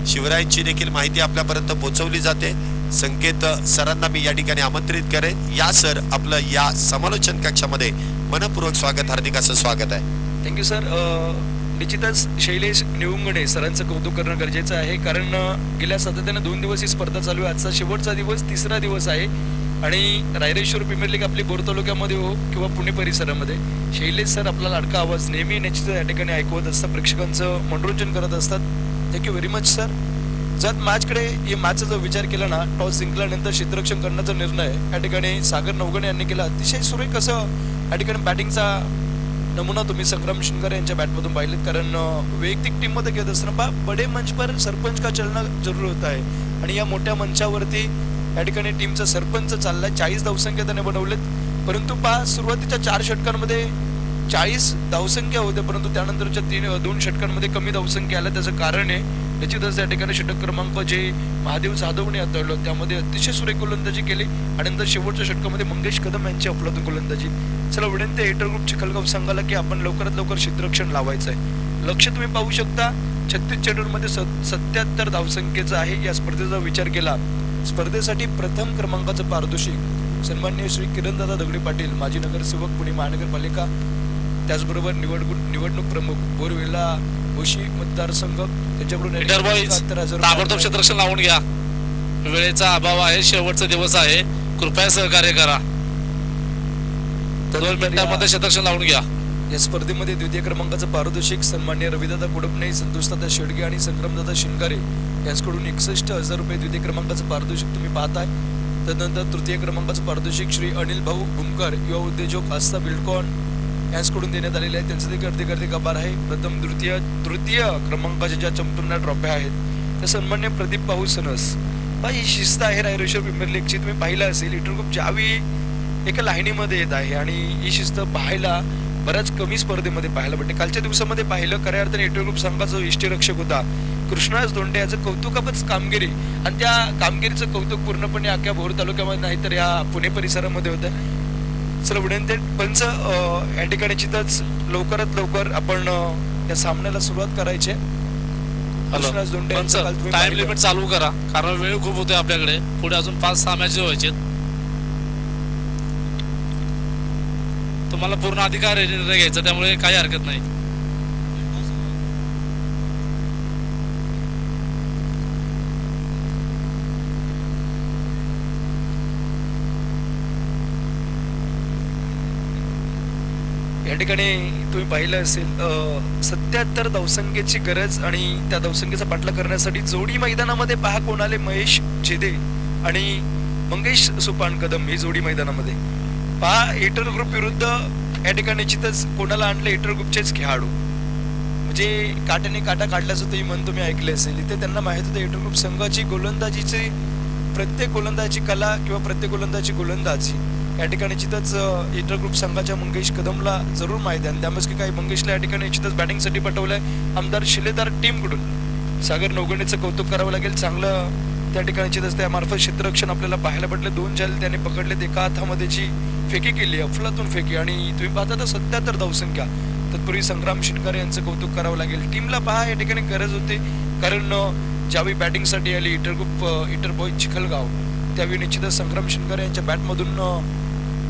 Speaker 1: शिवरायांची देखील माहिती आपल्यापर्यंत पोहोचवली जाते. संकेत सरांना मी या ठिकाणी आमंत्रित करेन. या सर, आपलं या समालोचन कक्षामध्ये मनपूर्वक स्वागत, हार्दिक असं स्वागत आहे.
Speaker 2: Thank you sir. निश्चितच शैलेश निवंगणे सरांचं कौतुक करणं गरजेचं आहे, कारण गेल्या सातत्याने 2 दिवस ही स्पर्धा चालू आहे. आजचा शेवटचा दिवस, 3रा दिवस आहे आणि रायरेश्वर प्रीमियर लीग आपली बोर तालुक्यामध्ये हो किंवा पुणे परिसरामध्ये शैलेश सर आपला लाडका आवाज नेहमी निश्चित या ठिकाणी ऐकवत असतात, प्रेक्षकांचं मनोरंजन करत असतात. Thank you very much sir. जर मॅचचा जो विचार केला ना, टॉस जिंकल्यानंतर क्षेत्ररक्षण करण्याचा निर्णय या ठिकाणी सागर नवगणे यांनी केला. अतिशय सुरेख असं या ठिकाणी बॅटिंगचा नमुना तुम्ही संग्राम शिंगारे यांच्या बॅटमधून पाहिलेत, कारण वैयक्तिक टीममध्ये घेत असताना बडे मंच पर सरपंच का चलना जरूर होत आहे आणि या मोठ्या मंचावरती या ठिकाणी टीमचा सरपंच चाललाय. 40 धावसंख्या त्याने बनवलेत, परंतु सुरुवातीच्या 4 षटकांमध्ये 40 धावसंख्या होत्या, परंतु त्यानंतरच्या 2 षटकांमध्ये कमी धावसंख्या आल्या. त्याचं कारण आहे निश्चितच या ठिकाणी षटक क्रमांक जे महादेव जाधवने हाताळलं त्यामध्ये अतिशय सुरेख गोलंदाजी केली आणि नंतर शेवटच्या षटकामध्ये मंगेश कदम यांची अफलातून गोलंदाजी. चला विनंती आहे एटर ग्रुप चिखलगाव संघाला की आपण लवकरात लवकर क्षेत्ररक्षण लावायचं आहे. लक्ष तुम्ही पाहू शकता 36 चेंडूंमध्ये 77 धावसंख्येचं आहे. या स्पर्धेचा विचार केला, स्पर्धेसाठी प्रथम क्रमांकाचं पारितोषिक सन्माननीय श्री किरणदादा दगडे पाटील, माजी नगरसेवक पुणे महानगरपालिका, त्याचबरोबर निवडणूक प्रमुख बोरवेला ओशी मतदारसंघ, त्यांच्याकडून
Speaker 3: ताबडतोब क्षेत्ररक्षण लावून घ्या. वेळेचा अभाव आहे, शेवटचा दिवस आहे, कृपया सहकार्य करा. 2 मिनिटांमध्ये क्षेत्ररक्षण लावून घ्या.
Speaker 2: या स्पर्धेमध्ये द्वितीय क्रमांकाचं पारितोषिक सन्माननीय रविदादा कुडपणे, संतोषदादा शेडगे आणि संग्रामदादा शिंगारे यांच्याकडून 61,000 रुपये द्वितीय क्रमांकाचं पारितोषिक तुम्ही पाहताय. त्यानंतर तृतीय क्रमांकाचं पारितोषिक श्री अनिल भाऊ भुमकर, युवा उद्योजक आस्था बिल्डकॉन यांच्याकडून देण्यात आलेले आहे. त्यांचं देखील गर्दी आभार आहे. प्रथम तृतीय क्रमांकाच्या ज्या चंपूर्ण ट्रॉफ्या आहेत त्या सन्मान्य प्रदीप भाऊ सनस. ही शिस्त आहे रायरेश्वर प्रीमियर लीगची. तुम्ही पाहिलं असेल इंटर ग्रुप ज्यावेळी एका लाईनीमध्ये येत आहे आणि ही शिस्त पाहायला बऱ्याच कमी स्पर्धेमध्ये पाहायला भेटते. कालच्या दिवसामध्ये पाहिलं खऱ्या अर्थाने इंटर ग्रुप संघाचा यष्टीरक्षक होता कृष्णराज धोंडे, याचं कौतुकापच कामगिरी आणि त्या कामगिरीचं कौतुक पूर्णपणे अख्ख्या भोर तालुक्यामध्ये नाही तर या पुणे परिसरामध्ये होतं. चला विनंती पंच या ठिकाणी चितच लवकरात लवकर आपण या सामन्याला सुरुवात करायची. कृष्णराज धोंडे
Speaker 3: टाइम लिमिट चालू करा, कारण वेळ खूप होते आपल्याकडे. पुढे अजून 5-6 मॅच व्हायचे. तुम्हाला पूर्ण अधिकार आहे निर्णय घ्यायचा, त्यामुळे काही हरकत नाही.
Speaker 2: या ठिकाणी तुम्ही पाहिलं असेल 77 धावसंख्येची गरज आणि त्या धावसंख्येचा पाठलाग करण्यासाठी जोडी मैदानामध्ये पहा कोण आले, महेश जेदे आणि मंगेश सुपान कदम ही जोडी मैदानामध्ये पहा. एटर ग्रुप विरुद्ध या ठिकाणी निश्चितच कोणाला आणलं, एटर ग्रुपचेच खेळाडू, म्हणजे काट्याने काटा काढल्याचं तेही मन तुम्ही ऐकले असेल. इथे त्यांना माहित होतं एटर ग्रुप संघाची गोलंदाजीची प्रत्येक गोलंदाजी कला किंवा प्रत्येक गोलंदाजी गोलंदाजी या ठिकाणी निश्चितच इंटर ग्रुप संघाच्या मंगेश कदमला जरूर माहिती आहे. त्यामुळे काही मंगेशला या ठिकाणी निश्चितच बॅटिंगसाठी पाठवलंय आमदार शिलेदार टीमकडून. सागर नवगणेचं कौतुक करावं लागेल. चांगलं त्या ठिकाणी निश्चितच त्यामार्फत क्षेत्ररक्षण आपल्याला पाहायला भेटले. 2 जाल त्याने पकडलेत, एका हातामध्ये जी फेकी केली अफलातून फेकी आणि तुम्ही पाहता तर 77 धावसंख्या. तत्पूर्वी संग्राम शिंगारे यांचं कौतुक करावं लागेल. टीमला पहा या ठिकाणी गरज होती, कारण ज्यावेळी बॅटिंगसाठी आली इंटर बॉय चिखलगाव त्यावेळी निश्चितच संग्राम शिंगारे यांच्या बॅटमधून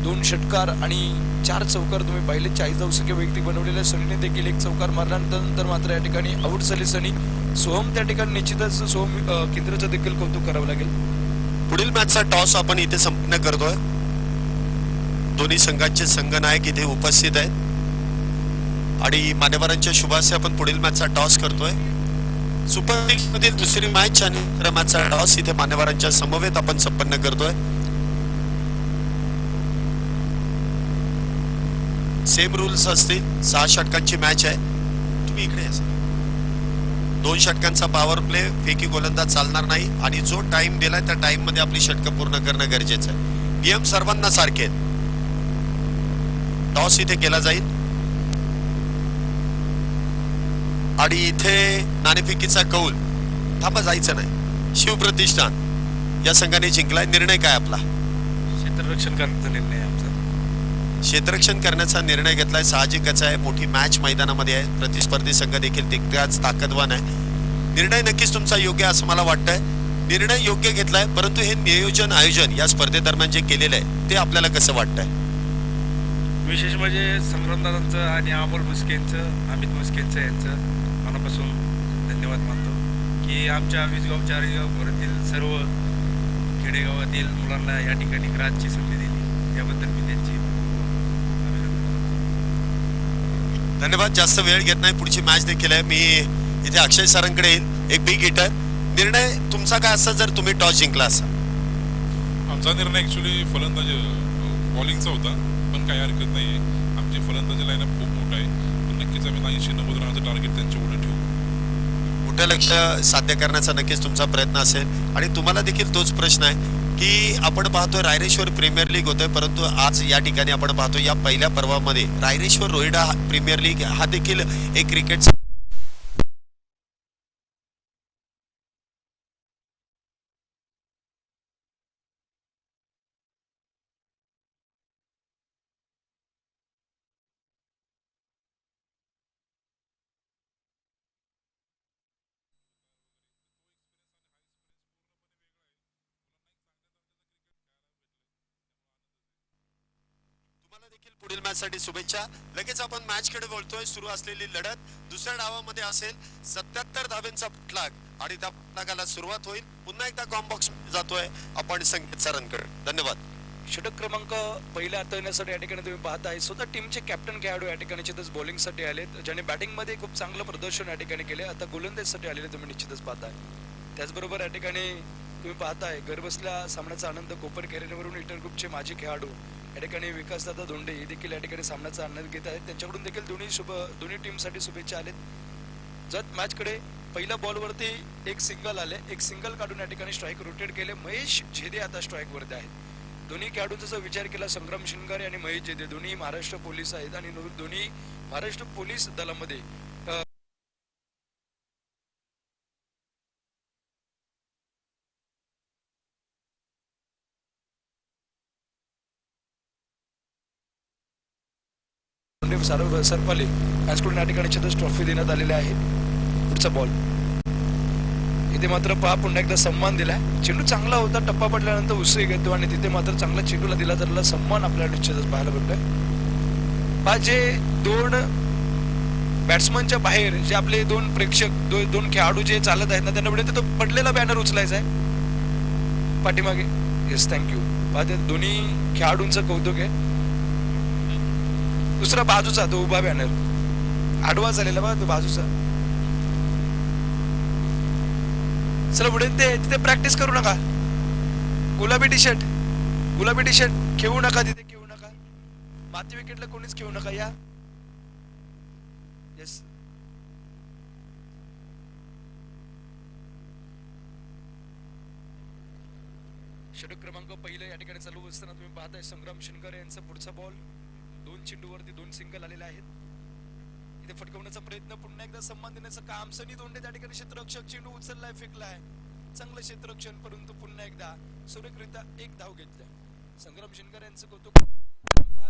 Speaker 2: 2 षटकार आणि 4 चौकार तुम्ही पाहिले. 40 धावसंख्या वैयक्तिक बनवलेल्या. सनीने देखील 1 चौकार मारल्यानंतर मात्र या ठिकाणी आउट झाली सनी. सोहम त्या ठिकाणी निश्चितच सोहम केंद्राचं देखील कौतुक करावं लागेल.
Speaker 1: पुढील मॅचचा टॉस आपण इथे संपन्न करतोय. दोन्ही संघांचे संघनायक इथे उपस्थित आहेत आणि मान्यवरांच्या शुभासे आपण पुढील मॅचचा टॉस करतोय. सुपर लीग मधील दुसरी मॅच आणि तिसऱ्या मॅचचा टॉस इथे मान्यवरांच्या समवेत आपण संपन्न करतोय. सेम रूल्स असतील. 6 षटकांची मॅच आहे. तुम्ही इकडे या. 2 षटकांचा पॉवर प्ले, फेकी गोलंदाज चालणार नाही आणि जो टाइम दिलाय त्या टाइम मध्ये आपली षटकं पूर्ण करणं गरजेचं आहे. नियम सर्वांना सारखे आहेत. टॉस इथे केला जाईल. आणि इथे नाणेफेकीचा कौल. थांबा, जायचं नाही. शिवप्रतिष्ठान या संघाने जिंकलाय. निर्णय काय आपला?
Speaker 4: क्षेत्ररक्षण करण्याचा निर्णय आहे आमचा.
Speaker 1: क्षेत्ररक्षण करण्याचा निर्णय घेतलाय. साहजिकच आहे, मोठी मॅच मैदानामध्ये आहे. प्रतिस्पर्धी संघ देखील तितकाच ताकदवान आहे. निर्णय नक्कीच तुमचा योग्य आहे असं मला वाटतंय. निर्णय योग्य घेतलाय, परंतु हे नियोजन आयोजन या स्पर्धेदरम्यान जे केलेलं आहे ते आपल्याला कसं वाटतंय?
Speaker 4: विशेष म्हणजे संग्रामदादांचं आणि अमोल मुस्केंचं, अमित मुस्केंचं यांचं मनापासून धन्यवाद मानतो की आमच्या विजगाव चाळीसगाववरील सर्व खेडेगावातील मुलांना या ठिकाणी क्रांतची संधी दिली, याबद्दल मी त्यांची अभिनंदन करतो.
Speaker 1: धन्यवाद. जास्त वेळ घेत नाही. पुढची मॅच देखील आहे. मी इथे अक्षय सरांकडे येईल, एक बिग हिटर. निर्णय तुमचा काय असा जर तुम्ही टॉस जिंकला असा?
Speaker 5: आमचा निर्णय ॲक्च्युली फलंदाजी बॉलिंगचा होता, पण काही हरकत नाही आहे. आमची फलंदाजी लाईनअप खूप मोठा आहे, पण नक्कीच आम्ही 80-90 रनाचं टार्गेट त्यांच्या पुढे ठेवू.
Speaker 1: मोठं लक्ष्य साध्य करण्याचा नक्कीच तुमचा प्रयत्न असेल. आणि तुम्हाला देखील तोच प्रश्न आहे की आपण पाहतोय रायरेश्वर प्रीमियर लीग होतोय, परंतु आज या ठिकाणी आपण पाहतो या पहिल्या पर्वामध्ये रायरेश्वर रोहिडा प्रीमियर लीग हा देखील एक क्रिकेट तुम्हाला देखील पुढील मॅच साठी शुभेच्छा. लगेच आपण मॅच कडे बोलतोय. सुरू असलेली लढत दुसऱ्या डावामध्ये असेल. 77 धाब्यांचा फटलाग आणि त्या फटलागाला सुरुवात होईल. पुन्हा एकदा कॉम्बॉक्स जातोय आपण संकेत सरांकडे. धन्यवाद.
Speaker 2: षटक क्रमांक पहिल्या हाताळण्यासाठी या ठिकाणी तुम्ही पाहताय स्वतः टीमचे कॅप्टन खेळाडू या ठिकाणी निश्चितच बॉलिंगसाठी आलेत, ज्याने बॅटिंगमध्ये खूप चांगलं प्रदर्शन या ठिकाणी केले. आता गोलंदाजीसाठी आलेले तुम्ही निश्चितच पाहताय. त्याचबरोबर या ठिकाणी तुम्ही पाहताय घरबसल्या सामन्याचा आनंद कोपर कॅरेनवरून इंटर ग्रुपचे माजी खेळाडू या ठिकाणी विकासदादा धोंडे हे देखील या ठिकाणी सामन्याचा आनंद घेत आहेत. त्यांच्याकडून देखील दोन्ही टीमसाठी शुभेच्छा आलेत. जत मॅचकडे पहिल्या बॉलवरती एक सिंगल आले, एक सिंगल काढून या ठिकाणी स्ट्राईक रोटेट केले. महेश झेदे आता स्ट्राईकवरती आहेत. दोन्ही खेळाडूंचा जर विचार केला, संग्राम शिंगारे आणि महेश झेदे दोन्ही महाराष्ट्र पोलीस आहेत आणि दोन्ही महाराष्ट्र पोलीस दलामध्ये सरपाले यांच्याकडून या ठिकाणी छत्रस ट्रॉफी देण्यात आलेली आहे. पुढचा बॉल इथे मात्र पहा पुन्हा एकदा सन्मान दिलाय. चेंडू चांगला होता, टप्पा पडल्यानंतर उसळी घेतो आणि तिथे मात्र चांगला चेंडूला दिला तर सन्मान आपल्याला निश्चितच पाहायला भेटतोय. पहा जे दोन बॅट्समनच्या बाहेर जे आपले दोन प्रेक्षक दोन खेळाडू जे चालत आहेत ना, त्यांना पुढे तो पडलेला बॅनर उचलायचा आहे पाठीमागे. Yes, thank you. पहा ते दोन्ही खेळाडूंचं कौतुक आहे. दुसरा बाजूचा तो उभा बॅनर आडवा झालेला बघा तो बाजूचा. चला पुढे तिथे प्रॅक्टिस करू नका. गुलाबी टी शर्ट खेळू नका, तिथे खेळू नका. माती विकेटला कोणीच खेळू नका. या येस, षटक क्रमांक पहिलं या ठिकाणी चालू असताना तुम्ही पाहताय संग्राम शिंगारे यांचा पुढचा बॉल. 2 चेंडूवरती 2 सिंगल आलेले आहेत. इथे फटकवण्याचा प्रयत्न, पुन्हा एकदा सन्मान देण्याचं काम. सनी दोंडे त्या ठिकाणी क्षेत्ररक्षक चेंडू उचललाय, फेकलाय. चांगलं क्षेत्ररक्षण, परंतु पुन्हा एकदा सुरेखरित्या एक धाव घेतलाय. संग्राम शिंगारे यांचं कौतुक.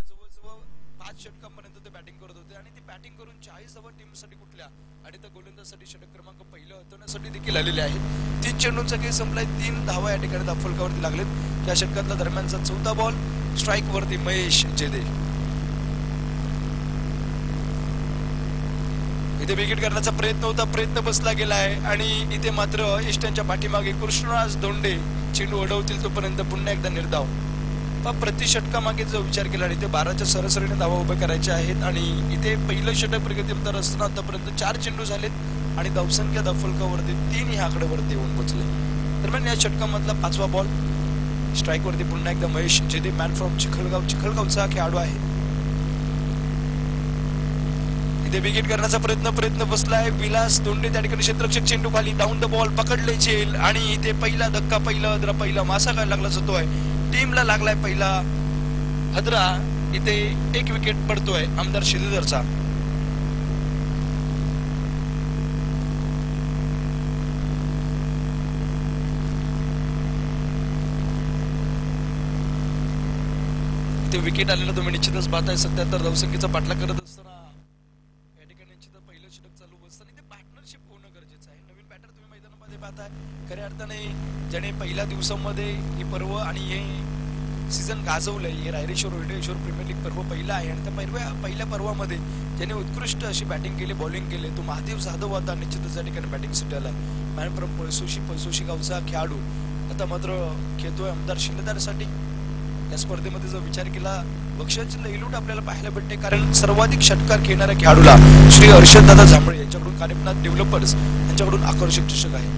Speaker 2: जवळजवळ 5 षटकांपर्यंत ते बॅटिंग करत होते आणि ती बॅटिंग करून 40 धावा टीमसाठी कुठल्या आणि त्या गोलंदाजीसाठी षटक क्रमांक पहिलं हटवण्यासाठी देखील आलेले आहेत. 3 चेंडूंचा खेळ संपलाय. 3 धावा या ठिकाणी दाफलकावरती लागलेत. त्या षटकातला दरम्यानचा 4था बॉल. स्ट्राईक वरती महेश झेदे. इथे विकेट करण्याचा प्रयत्न होता, प्रयत्न बसला गेलाय आणि इथे मात्र ईस्टर्नच्या पाठीमागे कृष्णराज धोंडे चेंडू अडवतील तोपर्यंत पुन्हा एकदा निर्धाव. प्रति षटकामागे जो विचार केला, इथे 12च्या सरासरीने धावा उभे करायचे आहेत आणि इथे पहिलं षटक प्रगतीपथावर असताना आतापर्यंत 4 चेंडू झालेत आणि धावसंख्या दाफलकावरती 3 ह्या आकड्यावरती येऊन पोहोचले. दरम्यान या षटकामधला 5वा बॉल. स्ट्राईक वरती पुन्हा एकदा महेश झेदे, मॅन फ्रॉम चिखलगावचा खेळाडू आहे. इथे विकेट करण्याचा प्रयत्न बसलाय. विलास धोंडे त्या ठिकाणी क्षेत्ररक्षक चेंडू खाली डाऊन द बॉल पकडले चेल आणि इथे पहिला धक्का, पहिला मासा काय लागला जातोय. टीमला लागलाय पहिला हदरा. इथे एक विकेट पडतोय आमदार शिलेदरचा. वरती विकेट आलेलं तुम्ही निश्चितच पाहताय. 77 धावसंख्येचा पाठलाग करत असताना या ठिकाणी निश्चितच पहिलं षटक चालू असताना इथे पार्टनरशिप होणं गरजेचं आहे. नवीन बॅटर तुम्ही मैदानामध्ये पाहताय. खऱ्या अर्थाने ज्याने पहिल्या दिवसामध्ये ही पर्व आणि हे सीझन गाजवलंय, हे रायरेश्वर वैडेश्वर प्रीमियर लीग पर्व पहिला आहे आणि त्या पहिल्या पर्वामध्ये ज्याने उत्कृष्ट अशी बॅटिंग केली, बॉलिंग केली, तो महादेव जाधव आता निश्चितच या ठिकाणी बॅटिंगसाठी आला. मॅन फ्रॉम पळसोशी गावचा खेळाडू आता मात्र खेळतोय आमदार शिलेदारसाठी. या स्पर्धेमध्ये जर विचार केला बक्षाची लईलूट आपल्याला पाहायला भेटते, कारण सर्वाधिक षटकार खेळणाऱ्या खेळाडूला श्री हर्षददादा जांभळे यांच्याकडून कानिपनाथ डेव्हलपर्स यांच्याकडून आकर्षक चषक आहे.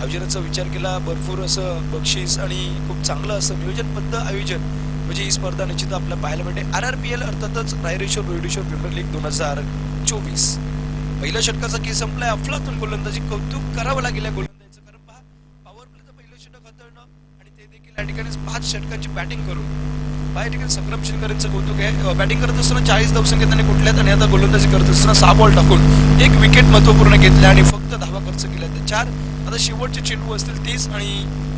Speaker 2: आयोजनाचा विचार केला भरपूर असं बक्षीस आणि खूप चांगलं असं नियोजनबद्ध आयोजन म्हणजे ही स्पर्धा निश्चित आपल्याला पाहायला मिळते. RRPL अर्थातच रायरेश्वर वैडेश्वर प्रीमियर लीग 2024. पहिल्या षटकाचा खेळ संपलाय. अफलातून गोलंदाजी कौतुक करावं लागेल या गोलंदाजीचं, कारण पहा पॉवर प्लेचं पहिलं षटक हाताळणं आणि ते देखील या ठिकाणी 5 षटकांची बॅटिंग करून या ठिकाणी संग्राम शिंगारेंचं कौतुक आहे. बॅटिंग करत असताना 40 धावसंख्येत त्यांनी कुठल्यात आणि आता गोलंदाजी करत असताना 6 बॉल टाकून 1 विकेट महत्वपूर्ण घेतल्या आणि फक्त धावा खर्च केल्या. ते 4 आता शेवटचे चेंडू असतील 30 आणि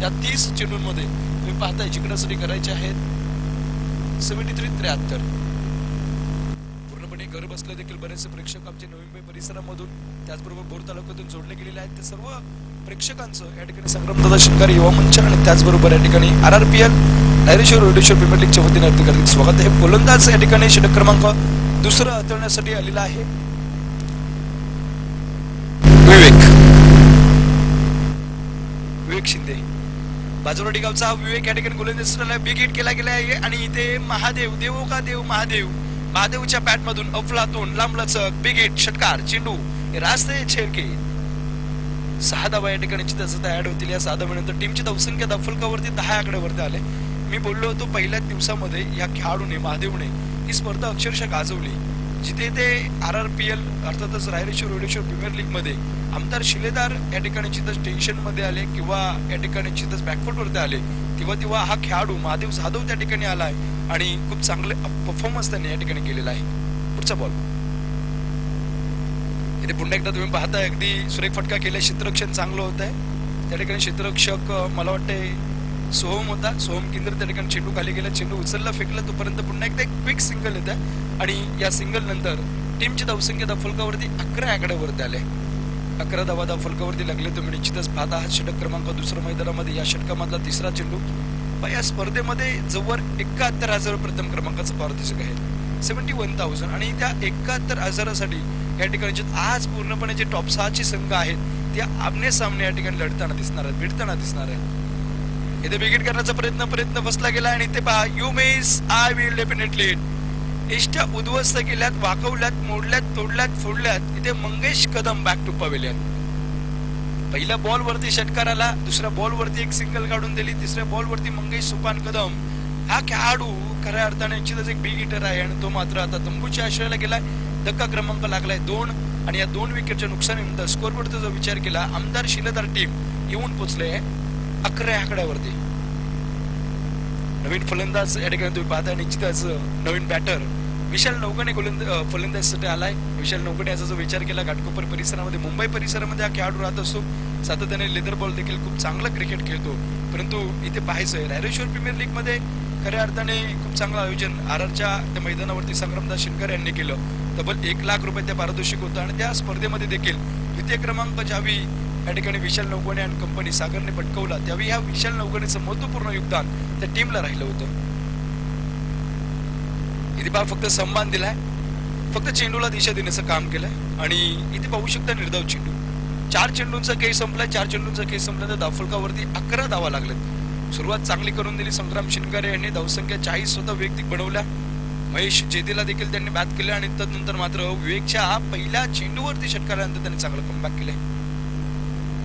Speaker 2: या 30 चेंडूंमध्ये तुम्ही पाहताय जिंकण्यासाठी करायचे आहेत 73-73. पूर्णपणे घर बसले देखील बरेचसे प्रेक्षक आमचे नवी मुंबई परिसरामधून त्याचबरोबर भोर तालुक्यातून जोडले गेलेले आहेत. ते सर्व प्रेक्षकांचं या ठिकाणी संग्रामदादा शिंगारे युवा मंच आणि त्याचबरोबर या ठिकाणी RRPL रायरेश्वर वैडेश्वर प्रीमियर लीगच्या वतीने हार्दिक स्वागत आहे. गोलंदाज या ठिकाणी षटक क्रमांक 2 हाताळण्यासाठी आलेला आहे विवेक शिंदे. बाजूवाडी गावचा विवेक या ठिकाणी गोलंदाजीला बिग हिट केला गेला आहे आणि इथे महादेव देवो का देव महादेवच्या बॅट मधून अफलातून लांबलचक बिग हिट षटकार चेंडू रास्ते छेडके 6 धावा या ठिकाणी ऍड होतील. या 6 धावांनंतर टीमची धावसंख्या फलकावरती 10 आकड्यावरती आले. मी बोललो होतो पहिल्याच दिवसामध्ये या खेळाडूने महादेवने ही स्पर्धा अक्षरशः गाजवली, जिथे ते RRPL अर्थातच रायरेश्वर वैडेश्वर प्रीमियर लीग मध्ये आमदार शिलेदार या ठिकाणी जिथं टेन्शन मध्ये आले किंवा या ठिकाणी जिथं बॅकफुट वरती आले तेव्हा हा खेळाडू महादेव जाधव त्या ठिकाणी आलाय आणि खूप चांगले परफॉर्मन्स त्यांनी या ठिकाणी केलेला आहे. पुढचा बॉल इथे पुन्हा एकदा तुम्ही पाहताय अगदी सुरेख फटका केला. क्षेत्ररक्षण चांगलं होत आहे त्या ठिकाणी. क्षेत्ररक्षक मला वाटते सोहम होता. सोहम केंद्र त्या ठिकाणी चेंडू खाली गेला, चेंडू उचलला फेकला तोपर्यंत पुन्हा एकदा एक क्विक सिंगल येत आहे आणि या सिंगल नंतर टीमची धावसंख्या फलकावरती 11 आकड्यावरती आले. 11 धावा फलकावरती लागले. तुम्ही निश्चितच पाहता हा षटक क्रमांक 2 मैदानामध्ये या षटकामधला 3रा चेंडू. या स्पर्धेमध्ये जवळ 71,000 प्रथम क्रमांकाचं पारितोषिक आहे 71,000 आणि त्या 71,000साठी या ठिकाणी आज पूर्णपणे जे टॉप 6चे संघ आहेत ते आमने सामने या ठिकाणी लढताना दिसणार आहेत, भिडताना दिसणार आहे. इथे विकेट करण्याचा प्रयत्न फसला गेला आणि इथे पहा you miss I will definitely इष्टा उद्ध्वस्त केल्यात, वाकवल्यात, मोडल्यात, तोडल्यात, फोडल्यात. इथे Mangesh Kadam back to pavilion. पहिल्या बॉल वरती षटकार आला, दुसऱ्या बॉल वरती एक सिंगल काढून दिली, तिसऱ्या बॉल वरती मंगेश सुपान कदम हा खेळाडू खऱ्या अर्थाने निश्चितच एक बिग हिटर आहे आणि तो मात्र आता तंबूच्या आश्रयाला गेलाय. धक्का क्रमांक लागलाय 2 आणि या 2 विकेटच्या नुकसानीनंतर स्कोरवरचा जर विचार केला आमदार शिलेदार टीम येऊन पोहोचले 11 आकड्यावरती. नवीन फलंदाज या ठिकाणी तुम्ही पाहताय निश्चितच नवीन बॅटर विशाल नौगणे फलंदाजीसाठी आलाय. विशाल नौगणे याचा जो विचार केला घाटकोपर परिसरामध्ये मुंबई परिसरामध्ये हा खेळाडू राहत असतो. सातत्याने लेदर बॉल देखील खूप चांगलं क्रिकेट खेळतो. परंतु इथे पाहायचंय रायरेश्वर प्रीमियर लीग मध्ये खऱ्या अर्थाने खूप चांगलं आयोजन RRच्या त्या मैदानावरती संग्रामदास शिंगारे यांनी केलं. तब्बल 1 लाख रुपये त्या पारितोषिक होतं आणि त्या स्पर्धेमध्ये देखील द्वितीय क्रमांक ज्यावेळी या ठिकाणी विशाल नौगणे आणि कंपनी सागरने पटकवला त्यावेळी ह्या विशाल नौगणेचं महत्वपूर्ण योगदान त्या टीमला राहिलं होतं. इथे पहा फक्त सन्मान दिलाय, फक्त चेंडूला दिशा देण्याचं काम केलंय आणि इथे पाहू शकता निर्धाव चेंडू. 4 चेंडूंचा खेळ संपलाय. 4 चेंडूंचा खेळ संपल्यानंतर धावफलकावरती 11 धावा लागल्यात. सुरुवात चांगली करून दिली संग्राम शिंगारे यांनी. धावसंख्या 40 स्वतः वैयक्तिक बनवल्या. महेश जेदेला देखील त्यांनी बॅट केलं आणि तदनंतर मात्र विवेकच्या पहिल्या चेंडूवरती षटकारानंतर त्यांनी चांगलं कमबॅक केलंय.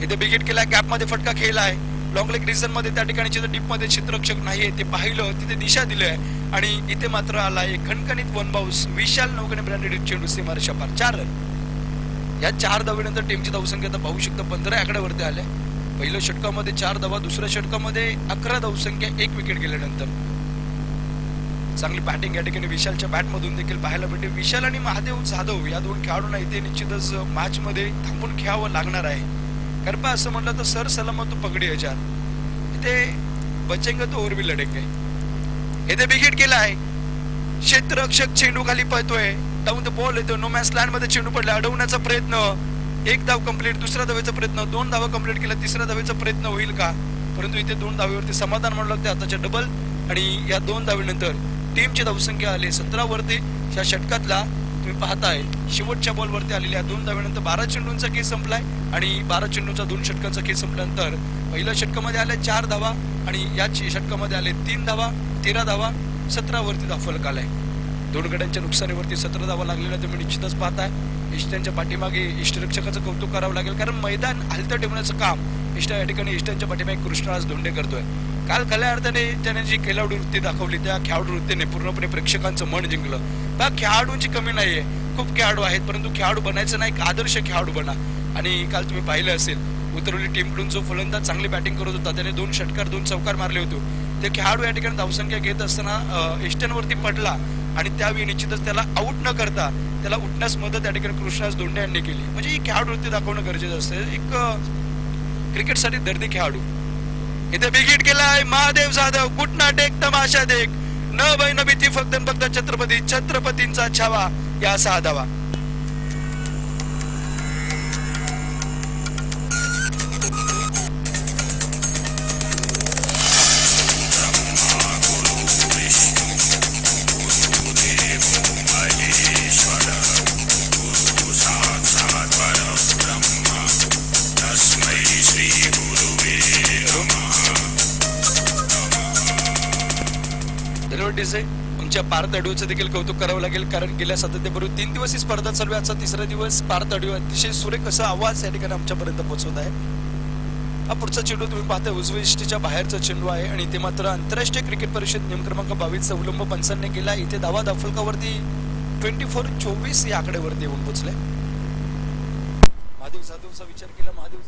Speaker 2: इथे विकेट केला, गॅप मध्ये फटका खेळलाय. लॉंग लेग रिझन मध्ये त्या ठिकाणी जिथे डीप मध्ये क्षेत्ररक्षक नाहीये ते पाहिलं, तिथे दिशा दिली आहे आणि इथे मात्र आलाय खणखणीत 1 बाउन्स विशाल नौगणे ब्रँडेड चेंडू सीमारेषा पार 4 रन. या 4 धावेनंतर टीमची धावसंख्या आता पाहू शकता 15 आकड्यावरती आल्या. पहिल्या षटकामध्ये 4 धावा, दुसऱ्या षटकामध्ये 11 धावसंख्या, 1 विकेट गेल्यानंतर चांगली बॅटिंग या ठिकाणी विशालच्या बॅट मधून देखील पाहायला भेटते. विशाल आणि महादेव जाधव या 2 खेळाडूंना इथे निश्चितच मॅच मध्ये थांबून खेळावं लागणार आहे. कारण असं म्हटलं तर सर सलामत तो पगडी हजार इथे बचेंगे तो और भी लढेंगे. इथे बिगिट केलाय, क्षेत्ररक्षक चेंडू खाली पळतोय, डाऊन द बॉल येतो, नो मॅच लँड मध्ये चेंडू पडला, अडवण्याचा प्रयत्न, एक धाव कंप्लीट, दुसऱ्या धावेचा प्रयत्न, 2 धावा कंप्लीट केला, तिसऱ्या धावेचा प्रयत्न होईल का, परंतु इथे 2 धावेवरती समाधान म्हणू लागते आताच्या डबल. आणि या 2 धावेनंतर टीमची धावसंख्या आली 17 वरती. या षटकातला तुम्ही पाहताय शेवटच्या बॉलवरती आलेल्या 2 धावेनंतर 12 चेंडूंचा खेळ संपलाय आणि 12 चेंडूंचा 2 षटकांचा खेळ संपल्यानंतर पहिल्या षटकामध्ये आले 4 धावा आणि या षटकामध्ये आले 3 धावा, 13 धावा, 17 वरती धावफलक आलाय. 2 गड्यांच्या नुकसानीवरती 17 धावा लागलेल्या तुम्ही निश्चितच पाहताय. इष्टांच्या पाठीमागे इष्टरक्षकाचं कौतुक करावं लागेल, कारण मैदान हलतं ठेवण्याचं काम या ठिकाणी इष्टांच्या पाठीमागे कृष्णराज धोंडे करतोय. काल खऱ्या अर्थाने त्याने जी खेळाडू वृत्ती दाखवली त्या खेळाडू वृत्तीने पूर्णपणे प्रेक्षकांचं मन जिंकलं. त्या खेळाडूंची कमी नाहीये, खूप खेळाडू आहेत, परंतु खेळाडू बनायचं नाही, एक आदर्श खेळाडू बना. आणि काल तुम्ही पाहिलं असेल उतरवली टीमकडून जो फलंदाज चांगली बॅटिंग करत होता, त्याने 2 षटकार 2 चौकार मारले होते. ते खेळाडू या ठिकाणी धावसंख्या घेत असताना इष्टांवरती पडला आणि त्यावेळी निश्चितच त्याला आउट न करता त्याला उठण्यास मदत या ठिकाणी कृष्णराज धोंडे यांनी केली. म्हणजे ही खेळाडू वृत्ती दाखवणं गरजेचं असतं, एक क्रिकेटसाठी दर्दी खेळाडू. इथे बिगिट केलाय महादेव जाधव, कुठना टेक तमाशा देख, न भय न भीती, फक्त फक्त छत्रपती, छत्रपतींचा छावा, या 6 धावा. आमच्या पार्थ अडूचं देखील कौतुक करावं लागेल, कारण गेल्या सातत्यापूर्वी 3 दिवस ही स्पर्धा चालू आहे. आजचा 3रा दिवस. पार्थ अडू अतिशय सुरेख असा आवाज या ठिकाणी आमच्यापर्यंत पोहोचवत आहे. हा पुढचा चेंडू तुम्ही पाहता उजव्या इष्टीच्या बाहेरचा चेंडू आहे आणि ते मात्र आंतरराष्ट्रीय क्रिकेट परिषद नियम क्रमांक 22चा अवलंब पंचांनी केला. इथे धावा धावफलकावरती 24-24 या आकड्यावरती येऊन पोहोचले. महादेव जाधवचा विचार केला, महादेव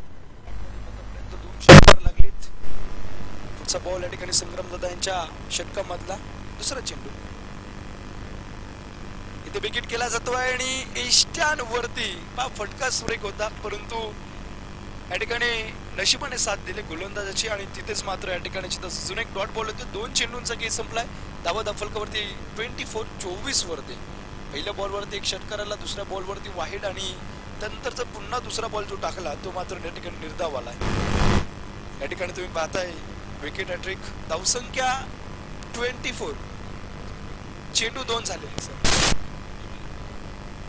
Speaker 2: 2 षटकार लागलेत. पुढचा बॉल या ठिकाणी संग्रामदादा यांच्या षटकामधला दुसरा चेंडू. इथे विकेट केला जातोय आणि इष्टांवरती फटका सुरेख होता, परंतु या ठिकाणी नशिबाने साथ दिली गोलंदाजाची आणि तिथेच मात्र या ठिकाणी अजून एक डॉट बॉल होते. 2 चेंडूंचा खेळ संपलाय. धावा धावफलकावरती 24-24 वरती. पहिल्या बॉलवरती एक षटकाराला, दुसऱ्या बॉलवरती वाहिड आणि नंतरचा पुन्हा दुसरा बॉल जो टाकला तो मात्र या ठिकाणी निर्धाव आलाय. या ठिकाणी तुम्ही पाहताय विकेट हॅट्रिक, धावसंख्या 24, चेंडू 2 झाले.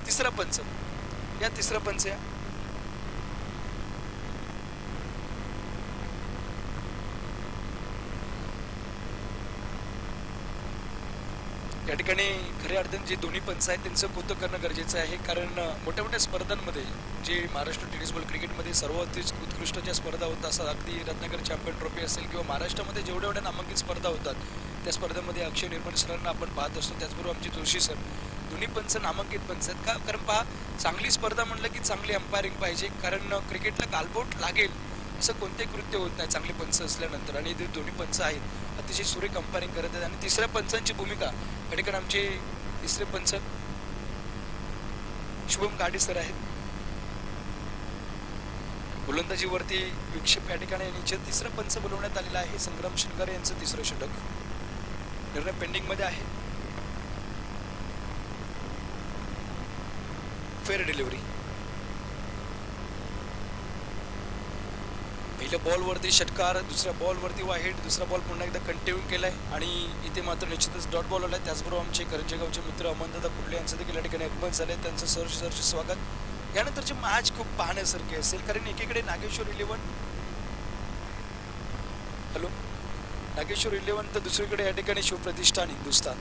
Speaker 2: तिसरा पंच, या तिसरा पंच या या ठिकाणी खऱ्या अर्थाने जे दोन्ही पंच आहेत त्यांचं कौतुक करणं गरजेचं आहे, कारण मोठ्या मोठ्या स्पर्धांमध्ये जे महाराष्ट्र टेनिस बॉल क्रिकेटमध्ये सर्वात उत्कृष्ट ज्या स्पर्धा होतात, असं अगदी रत्नाकर चॅम्पियन ट्रॉफी असेल किंवा महाराष्ट्रामध्ये जेवढ्या नामांकित स्पर्धा होतात त्या स्पर्धेमध्ये अक्षय निर्मल सरांना आपण पाहत असतो. त्याचबरोबर आमचे जोशी सर, दोन्ही पंच नामांकित पंच आहेत का, कारण पहा चांगली स्पर्धा म्हणलं की चांगली अंपायरिंग पाहिजे, कारण क्रिकेटला गालबोट लागेल असं कोणतेही कृत्य होत नाही चांगले पंच असल्यानंतर. आणि इथे दोन्ही पंच आहेत, अतिशय सुरेख अंपायरिंग करत आहेत. आणि तिसऱ्या पंचांची भूमिका या ठिकाणी आमचे तिसरे पंच शुभम गाडे सर आहेत. गोलंदाजीवरती विक्षेप या ठिकाणी निश्चित तिसरा पंच बोलवण्यात आलेला आहे. संग्राम शिंगारे यांचं तिसरं षटक, निर्णय पेंडिंग मध्ये आहे. Fair delivery. पहिल्या बॉलवरती षटकार, दुसऱ्या बॉलवरती वाहिड, दुसरा बॉल पुन्हा एकदा कंटिन्यू केलाय आणि इथे मात्र निश्चितच डॉट बॉल आलाय. त्याचबरोबर आमचे करंजेगावचे मित्र अमनदादा कुर्ले यांचं देखील या ठिकाणी अगमत झालंय. त्यांचं सहर्ष स्वागत. यानंतरची मॅच खूप पाहण्यासारखी असेल, कारण एकीकडे नागेश्वर 11, हॅलो नागेश्वर 11, तर दुसरीकडे या ठिकाणी शिवप्रतिष्ठान हिंदुस्थान.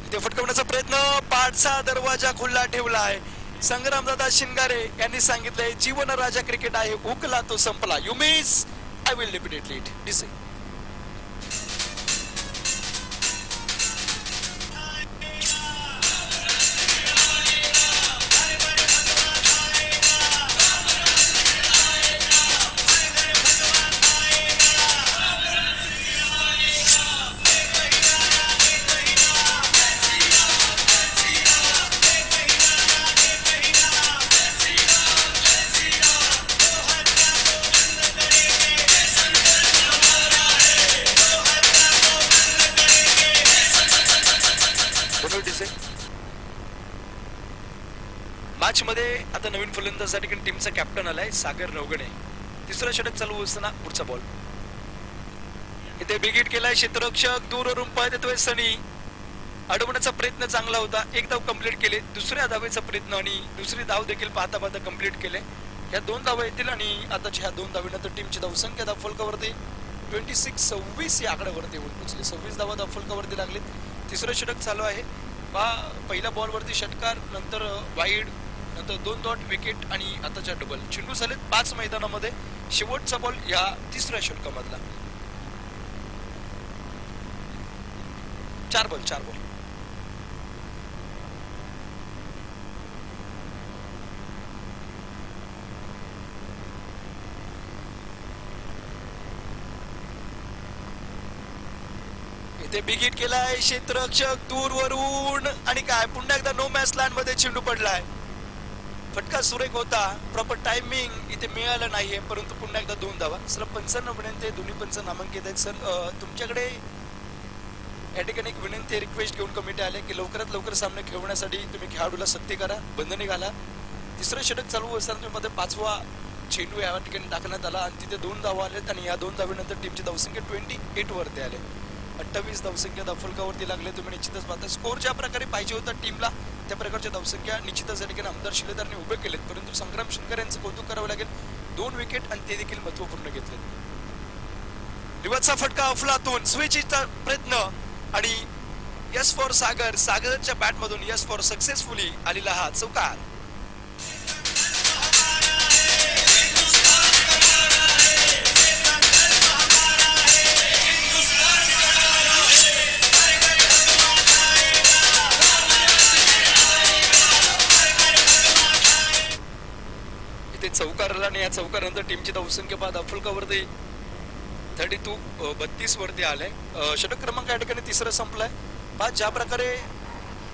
Speaker 2: इथे फटकवण्याचा प्रयत्न, पाठचा दरवाजा खुला ठेवला आहे. संग्रामदादा शिंगारे यांनी सांगितलंय जीवन राजा क्रिकेट आहे, उकला तो संपला. You miss, I will definitely it डिस. मॅच मध्ये आता नवीन फलंदाजासाठी टीमचा कॅप्टन आलाय सागर नवगणे. तिसरं षटक चालू असताना पुढचा बॉल इथे बिग हिट केलाय क्षेत्ररक्षक दूरवरून पळत येतोय सनी. अडवण्याचा प्रयत्न चांगला होता, एक धाव कंप्लीट केले. दुसऱ्या धावेचा प्रयत्न आणि दुसरी धाव देखील पाहता पाहता कंप्लीट केले. या 2 धावा येतील आणि आताच्या ह्या 2 धावीनंतर टीमची धावसंख्या धावफलकावरती 26 या आकड्यावरती येऊन पोहोचली. 26 धावा धावफलकावरती लागलीत. तिसरं षटक चालू आहे. पहिल्या बॉलवरती षटकार, नंतर वाईड, नंतर 2 डॉट विकेट आणि आताच्या डबल. चेंडू झालेत 5 मैदानामध्ये. शेवटचा बॉल या तिसऱ्या षटकामधला. 4 बॉल. इथे बिग हिट केलाय क्षेत्ररक्षक दूरवरून आणि काय पुन्हा एकदा नो मॅच लँड मध्ये चेंडू पडलाय. फटका सुरेख होता, प्रॉपर टायमिंग इथे मिळालं नाहीये, परंतु पुन्हा एकदा 2 धावा. सर 95 पर्यंत दोन्ही पंच नामांकित आहेत. सर तुमच्याकडे या ठिकाणी एक विनंती, रिक्वेस्ट घेऊन कमिटी आले की लवकरात लवकर सामने खेळवण्यासाठी तुम्ही खेळाडूला सक्ती करा, बंधने घाला. तिसरं षटक चालू असताना तुम्ही मध्ये 5वा चेंडू या ठिकाणी टाकण्यात आला आणि तिथे 2 धावा आलेत आणि या 2 धावेनंतर टीमची धावसंख्या 28 वरती आले. 28 धावसंख्या धावफलकावरती लागले. तुम्ही निश्चितच पाहता स्कोर ज्या प्रकारे पाहिजे होता टीमला त्या प्रकारच्या धावसंख्या निश्चितच या ठिकाणी आमदार शिलेदारने उभे केलेत. परंतु संग्राम शंकर यांचं कौतुक करावं लागेल, 2 विकेट आणि ते देखील महत्वपूर्ण घेतले. रिवर्सचा फटका अफलातून स्विचचा प्रयत्न आणि यस फॉर सागर. सागरच्या बॅट मधून यस फॉर सक्सेसफुली आलेला हा चौकार. इथे चौकार आला आणि या चौकारानंतर टीमची धावसंख्या पाहता अफलकावरती 32 वरती आलंय. षटक क्रमांक या ठिकाणी तिसरा संपलाय. ज्या प्रकारे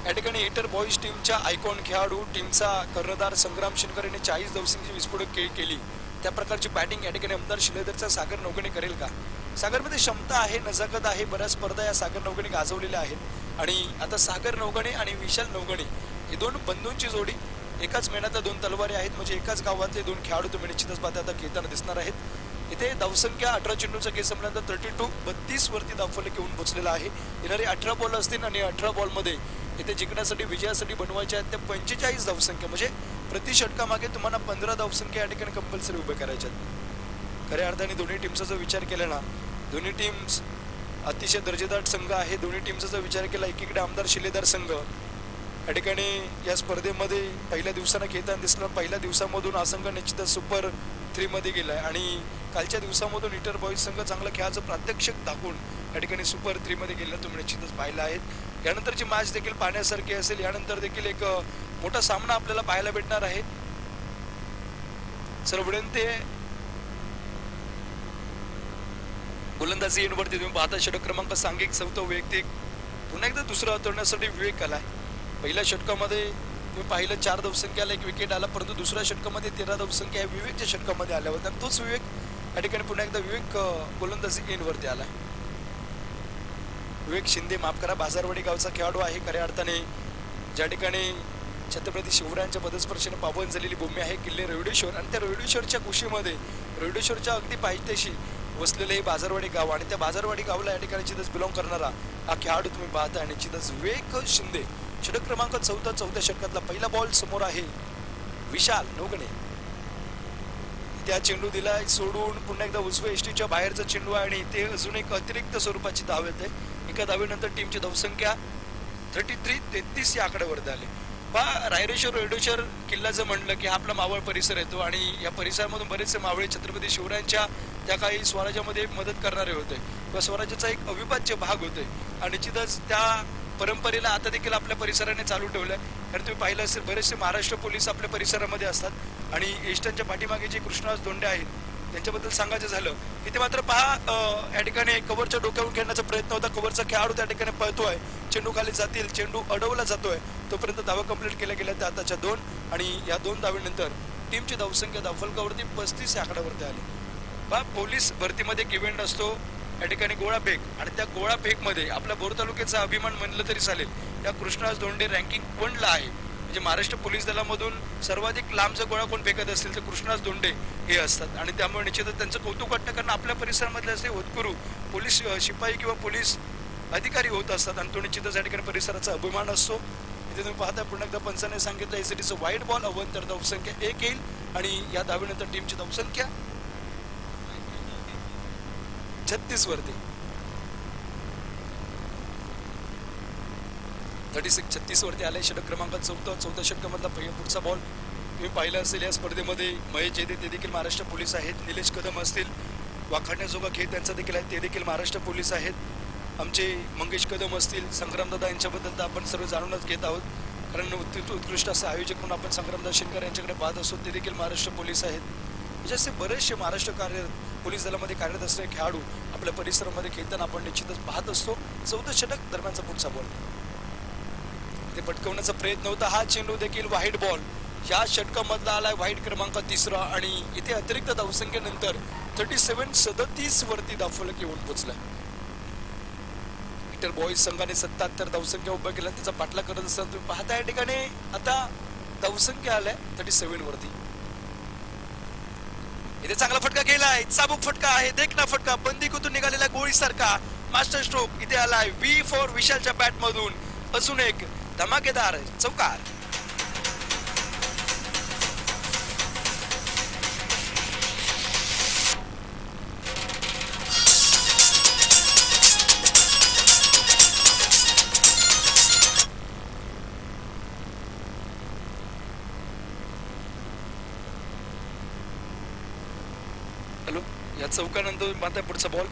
Speaker 2: या ठिकाणी हिटर बॉईज टीमच्या आयकॉन खेळाडू टीमचा कर्णधार संग्राम शिनकर यांनी 40 धावसंख्येची विस्फोटक केली, त्या प्रकारची बॅटिंग या ठिकाणी आमदार शिलेदारचा सागर नवगणे करेल का? सागरमध्ये क्षमता आहे, नजाकत आहे, बऱ्याच स्पर्धा या सागर नवगणे गाजवलेल्या आहेत आणि आता सागर नवगणे आणि विशाल नवगणे ही 2 बंधूंची जोडी एकाच मेहनत 2 तलवारी आहेत. म्हणजे एकाच गावातले 2 खेळाडू तुम्ही निश्चितच पाहता आता खेळताना दिसणार आहेत. इथे धावसंख्या 18 चेंडूचा खेळ संपल्यानंतर 32 वरती धावफलक येऊन पोहोचलेला आहे. येणारे 18 बॉल असतील आणि 18 बॉलमध्ये इथे जिंकण्यासाठी विजयासाठी बनवायचे आहेत त्या 45 धावसंख्या, म्हणजे प्रति षटकामागे तुम्हाला 15 धावसंख्या या ठिकाणी कंपल्सरी उभे करायच्या आहेत. खऱ्या अर्थाने दोन्ही टीमचा जर विचार केला ना, दोन्ही टीम्स अतिशय दर्जेदार संघ आहे. दोन्ही टीमचा जर विचार केला, एकीकडे आमदार शिलेदार संघ या ठिकाणी या स्पर्धेमध्ये पहिल्या दिवसानं खेळताना दिसला. पहिल्या दिवसामधून हा संघ निश्चितच सुपर 3 मध्ये गेलाय आणि कालच्या दिवसामधून हिटर बॉईज संघ चांगला खेळाचं प्रात्यक्षिक दाखवून या ठिकाणी सुपर 3 मध्ये गेलं तुम्ही निश्चितच पाहिलं आहेत. यानंतरची मॅच देखील पाहण्यासारखी असेल. यानंतर देखील एक मोठा सामना आपल्याला पाहायला भेटणार आहे. सर्व विनंती गोलंदाजी एंडवरती तुम्ही पाहता षटक क्रमांक सांघिक 4 वैयक्तिक पुन्हा एकदा दुसरं हातवण्यासाठी विवेक आलाय. पहिल्या षटकामध्ये तुम्ही पाहिलं 4 धावसंख्याला 1 विकेट आला, परंतु दुसऱ्या षटकामध्ये 13 धावसंख्या विवेकच्या षटकामध्ये आल्या होत्या. तोच विवेक या ठिकाणी पुन्हा एकदा विवेक गोलंदाजी एंडवरती आला. विवेक शिंदे, माफ करा, बाजारवाडी गावचा खेळाडू आहे. खऱ्या अर्थाने ज्या ठिकाणी छत्रपती शिवरायांच्या पदस्पर्शाने पावन झालेली भूमी आहे किल्ले रेवडेश्वर आणि त्या रेवडेश्वरच्या कुशीमध्ये रेवडेश्वरच्या अगदी पायथ्याशी वसलेलं हे बाजारवाडी गाव आणि त्या बाजारवाडी गावाला या ठिकाणी निश्चितच बिलॉंग करणारा हा खेळाडू तुम्ही पाहता. निश्चितच विवेक शिंदे षटक क्रमांक 4 षटकातला पहिला बॉल समोर आहे विशाल नवगणे. त्या चेंडू दिलाय सोडून, पुन्हा एकदा उजव्या एसटीच्या बाहेरचा चेंडू आहे आणि ते अजून एक अतिरिक्त स्वरूपाची धाव येते. एका धावेनंतर टीमची धावसंख्या 33 या आकड्यावर आली. रेवडेश्वर किल्ला जर म्हणलं की हा आपला मावळ परिसर येतो आणि या परिसरामधून बरेचसे मावळे छत्रपती शिवरायांच्या त्या काही स्वराज्यामध्ये मदत करणारे होते किंवा स्वराज्याचा एक अविभाज्य भाग होते आणि निश्चितच त्या परंपरेला आता देखील आपल्या परिसराने चालू ठेवलंय. कारण तुम्ही पाहिलं असेल बरेचसे महाराष्ट्र पोलीस आपल्या परिसरामध्ये असतात आणि एसट्यांच्या पाठीमागे जे कृष्णदास धोंडे आहेत त्यांच्याबद्दल सांगायचं झालं की ते मात्र पहा या ठिकाणी कव्हरच्या डोक्यावर खेळण्याचा प्रयत्न होता. कव्हरचा खेळाडू त्या ठिकाणी पळतोय, चेंडू खाली जातील, चेंडू अडवला जातोय, तोपर्यंत धावा कंप्लीट केल्या गेल्या त्या आताच्या 2 आणि या 2 धावेनंतर टीमची धावसंख्या धावफलकावरती 35 या आकड्यावरती आली. पोलीस भरतीमध्ये एक इव्हेंट असतो या ठिकाणी गोळाफेक आणि त्या गोळाफेकमध्ये आपल्या बोर तालुक्याचा अभिमान म्हणलं तरी चालेल. या कृष्णदास धोंडे रँकिंग 1ला आहे म्हणजे महाराष्ट्र पोलीस दलामधून सर्वाधिक लांबचा गोळा कोण फेकत असतील तर कृष्णास धोंडे हे असतात आणि त्यामुळे निश्चितच त्यांचं कौतुक वाटतं कारण आपल्या परिसरामधले असे होतकरू पोलीस शिपाई किंवा पोलीस अधिकारी होत असतात आणि तो निश्चितच या ठिकाणी परिसराचा अभिमान असतो. इथे तुम्ही पाहता पुन्हा एकदा पंचाने सांगितलं एसीटीचं व्हाईट बॉल अव्वल तर धावसंख्या 1 येईल आणि या धावेनंतर टीमची धावसंख्या 36 वरती 36 वरती आले. षटक क्रमांक 14 षटकामधला पुढचा बॉल तुम्ही पाहिलं असेल. या स्पर्धेमध्ये महेश जेदे ते देखील महाराष्ट्र पोलीस आहेत. निलेश कदम असतील, वाखाणण्याजोगा खेळ त्यांचा देखील आहे, ते देखील महाराष्ट्र पोलीस आहेत. आमचे मंगेश कदम असतील, संग्रामदादा यांच्याबद्दल तर आपण सर्व जाणूनच घेत आहोत कारण उत्कृष्ट असं आयोजक म्हणून आपण संग्रामदादा शिंदकर यांच्याकडे पाहत असतो, ते देखील महाराष्ट्र पोलीस आहेत. म्हणजे असे बरेचसे महाराष्ट्र पोलीस दलामध्ये कार्यरत असणारे खेळाडू आपल्या परिसरामध्ये खेळताना आपण निश्चितच पाहत असतो. 14 षटक दरम्यानचा पुढचा बॉल ते पटकवण्याचा प्रयत्न होता. हा चेंडू देखील व्हाईट बॉल या षटकामधला आलाय, व्हाईट क्रमांक 3 आणि इथे अतिरिक्त धावसंख्येनंतर 37 वरती धावफलक येऊन पोहोचला. विक्टर बॉईज संघाने 77 धावसंख्या उभा केला, त्याचा पाठला करत असताना तुम्ही पाहता या ठिकाणी आता धावसंख्या आल्या 37 वरती. इथे चांगला फटका केलाय, चाबूक फटका आहे, देखना फटका, बंदीकूतून निघालेला गोळीसारखा मास्टर स्ट्रोक इथे आलाय. V4 विशालच्या बॅट मधून अजून एक धमाकेदार चौकार. हॅलो, या चौकानंतर माता पुढचा बॉल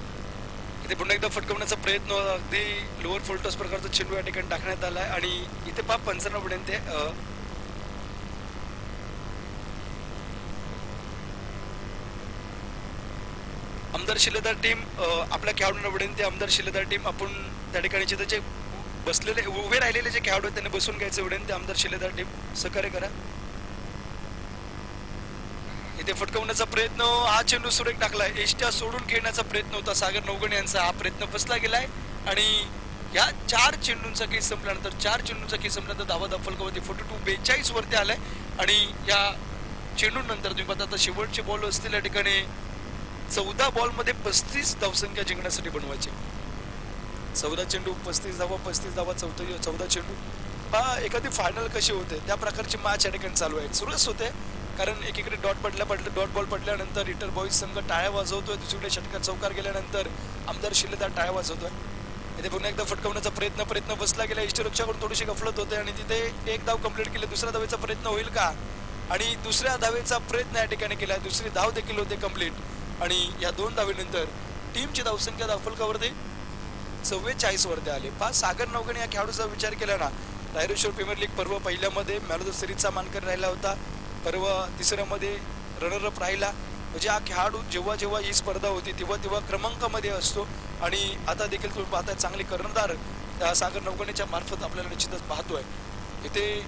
Speaker 2: इथे पुन्हा एकदा फटकवण्याचा प्रयत्न, अगदी लोअर फुलटॉस प्रकारचा चेंडू या ठिकाणी टाकण्यात आलाय आणि इथे पा 95 ते आमदार शिलेदार टीम आपल्या खेळाडूंना ते आमदार शिलेदार टीम आपण त्या ठिकाणी जे बसलेले उभे राहिलेले जे खेळाडू आहेत त्यांनी बसून घ्यायचे ते आमदार शिलेदार टीम सहकार्य करा. इथे फटकवण्याचा प्रयत्न, हा चेंडू सुरेख टाकलाय, एष्ट्या सोडून खेळण्याचा प्रयत्न होता सागर नवगणे यांचा, हा प्रयत्न फसला गेलाय आणि या 4 चेंडूंचा खेळ संपल्यानंतर धावा फलकावरती 42 वरती आलाय आणि या चेंडूनंतर तुम्ही पाहता आता शेवटचे बॉल असतील या ठिकाणी 14 बॉल मध्ये 35 धावसंख्या जिंकण्यासाठी बनवायचे. 14 चेंडू 35 धावा 14 चेंडू. एखादी फायनल कशी होते त्या प्रकारची मॅच या ठिकाणी चालू आहे, सुरूच होते कारण एकीकडे डॉट बॉल पडल्यानंतर रिटर बॉईज संघ टाळ्या वाजवतोय, दुसरीकडे षटकात चौकार गेल्यानंतर आमदार शिलेदार टाळ्या वाजवतोय. इथे पुन्हा एकदा फटकवण्याचा प्रयत्न बसला गेला, इष्टरक्षाकडून थोडीशी गफलत होते आणि तिथे एक धाव कंप्लीट केली. दुसऱ्या धावेचा प्रयत्न होईल का आणि दुसऱ्या धावेचा प्रयत्न या ठिकाणी केला, दुसरी धाव देखील होते कंप्लीट आणि या 2 धावेनंतर टीमची धावसंख्या धावफलकावरती 44 वरती आली. सागर नवगणे या खेळाडूचा विचार केला ना, रायरेश्वर प्रीमियर लीग पर्व पहिल्यामध्ये मॅन ऑफ द सिरीजचा मानकरी राहिला होता, पर्व तिसऱ्यामध्ये रनरअप राहिला. म्हणजे हा खेळाडू जेव्हा ही स्पर्धा होती तेव्हा क्रमांकामध्ये असतो आणि आता देखील तुम्ही पाहताय चांगले कर्णधार सागर नवगणेच्या मार्फत आपल्याला निश्चितच पाहतोय. इथे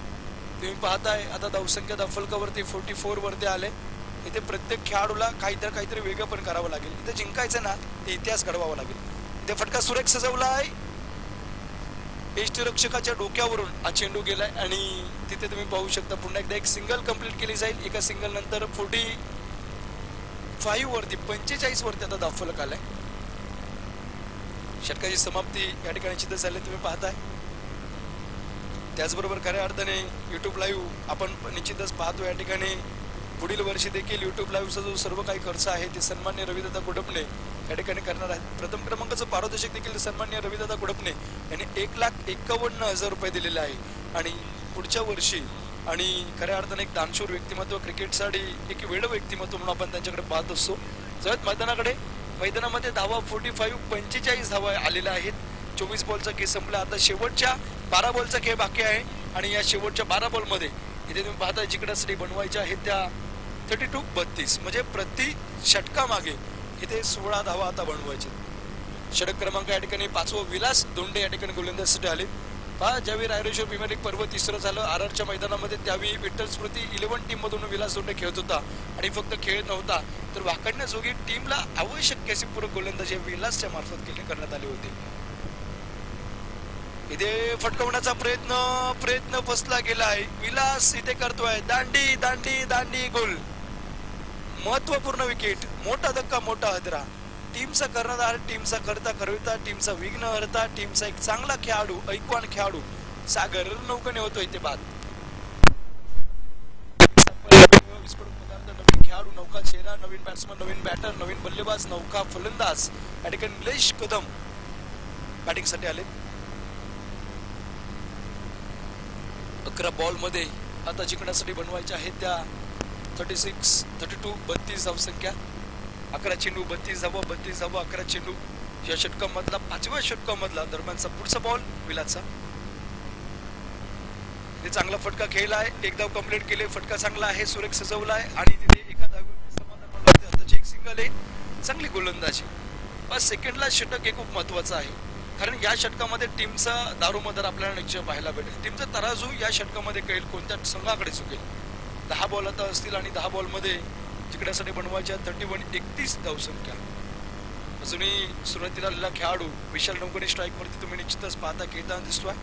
Speaker 2: तुम्ही पाहताय आता धावसंख्या धावफलकावरती 44 वरती आले. इथे प्रत्येक खेळाडूला काहीतरी वेगळं पण करावं लागेल, इथे जिंकायचं ना ते इतिहास घडवावा लागेल. इथे फटका सुरेख सजवला आहे, यष्टिरक्षकाच्या डोक्यावरून हा चेंडू गेलाय आणि तिथे तुम्ही पाहू शकता पुन्हा एकदा एक सिंगल कंप्लीट केली जाईल. एका सिंगल नंतर 45 वरती 45 वरती आता धावफलक आलाय. षटकाची समाप्ती या ठिकाणी चित्र झाली तुम्ही पाहताय. त्याचबरोबर खऱ्या अर्थाने युट्यूब लाईव्ह आपण निश्चितच पाहतो या ठिकाणी. पुढील वर्षी देखील युट्यूब लाईव्हचा जो सर्व काही खर्च आहे ते सन्मान्य रविदादा कुडपणे या ठिकाणी करणार आहेत. प्रथम क्रमांकाचं पारितोषिक देखील सन्मान्य रविदादा कुडपणे यांनी 1,51,000 रुपये दिलेले आहे आणि पुढच्या वर्षी आणि खऱ्या अर्थाने एक दानशूर व्यक्तिमत्व, क्रिकेटसाठी एक वेळ व्यक्तिमत्व म्हणून आपण त्यांच्याकडे पाहत असतो. जवळ मैदानामध्ये धावा 45 धावा आलेल्या आहेत. 24 बॉलचा खेळ संपला, आता शेवटच्या 12 बॉलचा खेळ बाकी आहे आणि या शेवटच्या 12 बॉलमध्ये इथे तुम्ही पाहता जिंकण्यासाठी बनवायच्या आहेत त्या 32 म्हणजे प्रति षटकामागे इथे 16 धावा आता बनवायचे. षटक क्रमांक या ठिकाणी 5वं विलास धोंडे या ठिकाणी गोलंदाजीसाठी आले. ज्यावेळी रायरेश्वर प्रीमियर लीग पर्व तिसरं झालं RRच्या मैदानामध्ये त्यावेळी विठ्ठल स्मृती 11 टीम मधून विलास धोंडे खेळत होता आणि फक्त खेळ नव्हता तर वाकडण्याजोगी टीमला आवश्यक अशी पूरक गोलंदाजी विलासच्या मार्फत करण्यात आली होती. इथे फटकवण्याचा प्रयत्न फसला गेलाय. विलास इथे करतोय दांडी दांडी दांडी गोल. महत्वपूर्ण विकेट. मोठा धक्का मोठा हदरा. टीमचा कर्णधार, टीमचा करता करविता, टीमचा विघ्नहर्ता, टीमचा एक चांगला खेळाडू, ऐकवान खेळाडू सागर नौकने होतो इथे बाद. नवीन खेळाडू, नौका चेहरा, नवीन बॅट्समन, नवीन बॅटर, नवीन बल्लेबाज, नौका फलंदाज या ठिकाणी निलेश कदम बॅटिंग साठी आले. 11 बॉल मध्ये आता जिंकण्यासाठी बनवायच्या आहेत त्या 32 धावसंख्या. 11 चेंडू 32 धावा, 11 चेंडू या षटकामधला 5व्या षटकामधला दरम्यानचा पुढचा बॉल विलाचा. ते चांगला फटका खेळलाय, एक धाव कंप्लीट केले, फटका चांगला आहे, सुरेख सजवलाय आणि तिथे एका धावेवर समाधान मानलं. आताची एक सिंगल आहे, चांगली गोलंदाजी. बस सेकंडला षटक हे खूप महत्वाचं आहे, कारण या षटकामध्ये टीमचा दारोमदार आपल्याला निश्चय पाहायला भेटेल. टीमचा तराजू या षटकामध्ये कळेल कोणत्या संघाकडे चुकेल. 10 बॉल आता असतील आणि 10 बॉल मध्ये जिंकण्यासाठी बनवायच्या 31 धावसंख्या. अजूनही सुरुवातीला आलेला खेळाडू विशाल नौकने स्ट्राईक वरती तुम्ही निश्चितच पाहता खेळताना दिसतोय.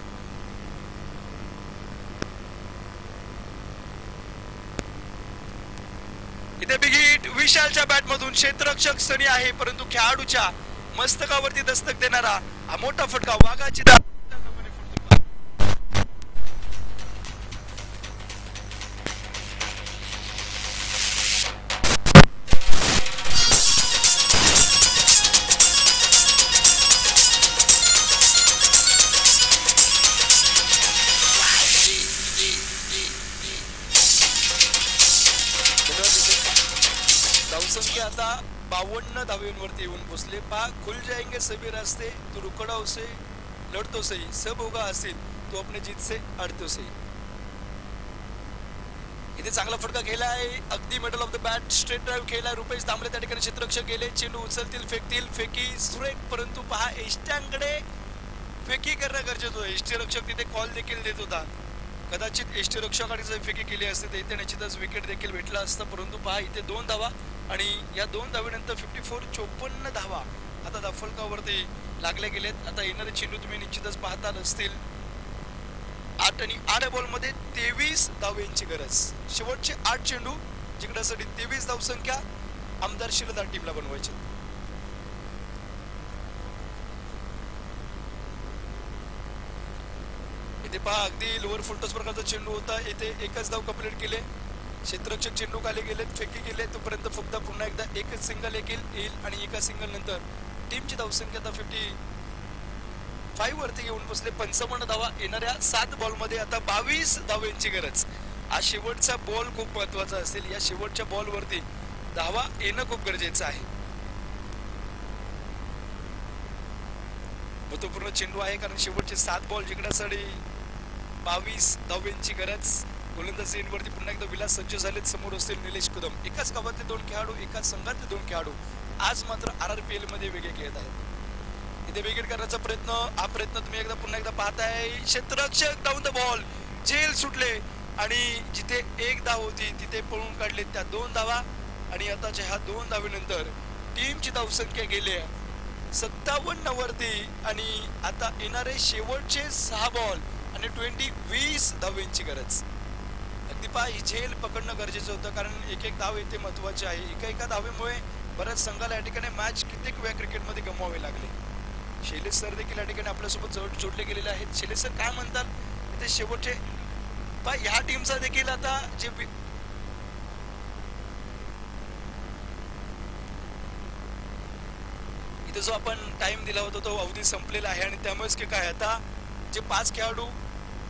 Speaker 2: इथे बिग हिट विशालच्या बॅट मधून. क्षेत्ररक्षक सनी आहे, परंतु खेळाडूच्या मस्तकावरती दस्तक देणारा हा मोठा फटका वाघाची धाव. धावसंख्या आता 52 धावेंवरती येऊन पोहोचले. पा खुल जाएंगे सभी रास्ते, तू रुकड़ा से लढतो सही, सब होगा असेल तो अपने जीत से अडतो सही. इथे चांगला फटका खेळला आहे, अगदी middle of the bat straight drive खेळला. रुपेश दामले त्या ठिकाणी क्षेत्ररक्षक गेले, चेंडू उचलतील, फेकतील, फेकी सुरेख, परंतु पहा एष्ट्यांकडे फेकी करणं गरजेचं होतं. एष्टीरक्षक तिथे कॉल देखील देत होता. कदाचित एष्टीरक्षकाने जर फेकी केली असते तर इथे निश्चितच विकेट देखील भेटला असता, परंतु पहा इथे 2 धावा आणि या 2 धावेनंतर 54 धावा आता धावफलकावरती लागले गेलेत. आता येणारे चेंडू तुम्ही निश्चितच पाहता असतील. 8 आणि 8 बॉल मध्ये 23 धावेंची गरज. शेवटचे 8 चेंडू जिंकण्यासाठी 23 धावसंख्या आमदार शिरदार टीमला बनवायची. इथे पहा अगदी लोअर फुलटॉस प्रकारचा चेंडू होता. इथे एकच धाव कंप्लीट केले. क्षेत्ररक्षक चेंडू खाली गेलेत, फेकी गेले, तोपर्यंत फक्त पुन्हा एकदा एकच सिंगल येईल आणि एका सिंगल नंतर टीमची धावसंख्या आता 55 वरती येऊन पोहोचले. 55 धावा. येणाऱ्या 7 बॉल मध्ये आता 22 धावेंची गरज. हा शेवटचा बॉल खूप महत्वाचा असेल. या शेवटच्या बॉल वरती धावा येणं खूप गरजेचं आहे. महत्वपूर्ण चेंडू आहे, कारण शेवटचे 7 बॉल जिंकण्यासाठी 22 धावेंची गरज. गोलंदाजी एंडवरती पुन्हा एकदा विलास सज्ज झालेत. समोर असतील निलेश कदम. एकाच गावातले 2 खेळाडू, एकाच संघातले 2 खेळाडू आज मात्र RRPL मध्ये वेगळे खेळत आहेत. इथे विकेट करण्याचा प्रयत्न तुम्ही एकदा पुन्हा एकदा पाहताय. क्षेत्ररक्षक डाऊन द बॉल, जेल सुटले आणि जिथे 1 धाव होती तिथे पळून काढले त्या 2 धावा. आणि आताच्या ह्या 2 धावेनंतर टीमची धावसंख्या गेली 57 वरती आणि आता येणारे शेवटचे 6 बॉल आणि 20 धावेंची गरज. अगदी पहा ही झेल पकडणं गरजेचं होतं, कारण एक धाव येते महत्वाची आहे. एका धावेमुळे बऱ्याच संघाला या ठिकाणी मॅच कित्येक वेळा क्रिकेटमध्ये गमवावे लागले. शैलेश सर देखील या ठिकाणी आपल्यासोबत जोडले गेलेले आहेत. शैलेश सर काय म्हणतात ते शेवटचे पहा ह्या टीमचा देखील आता जे इथे जो आपण टाइम दिला होता तो अवधी संपलेला आहे आणि त्यामुळेच की काय आता जे 5 खेळाडू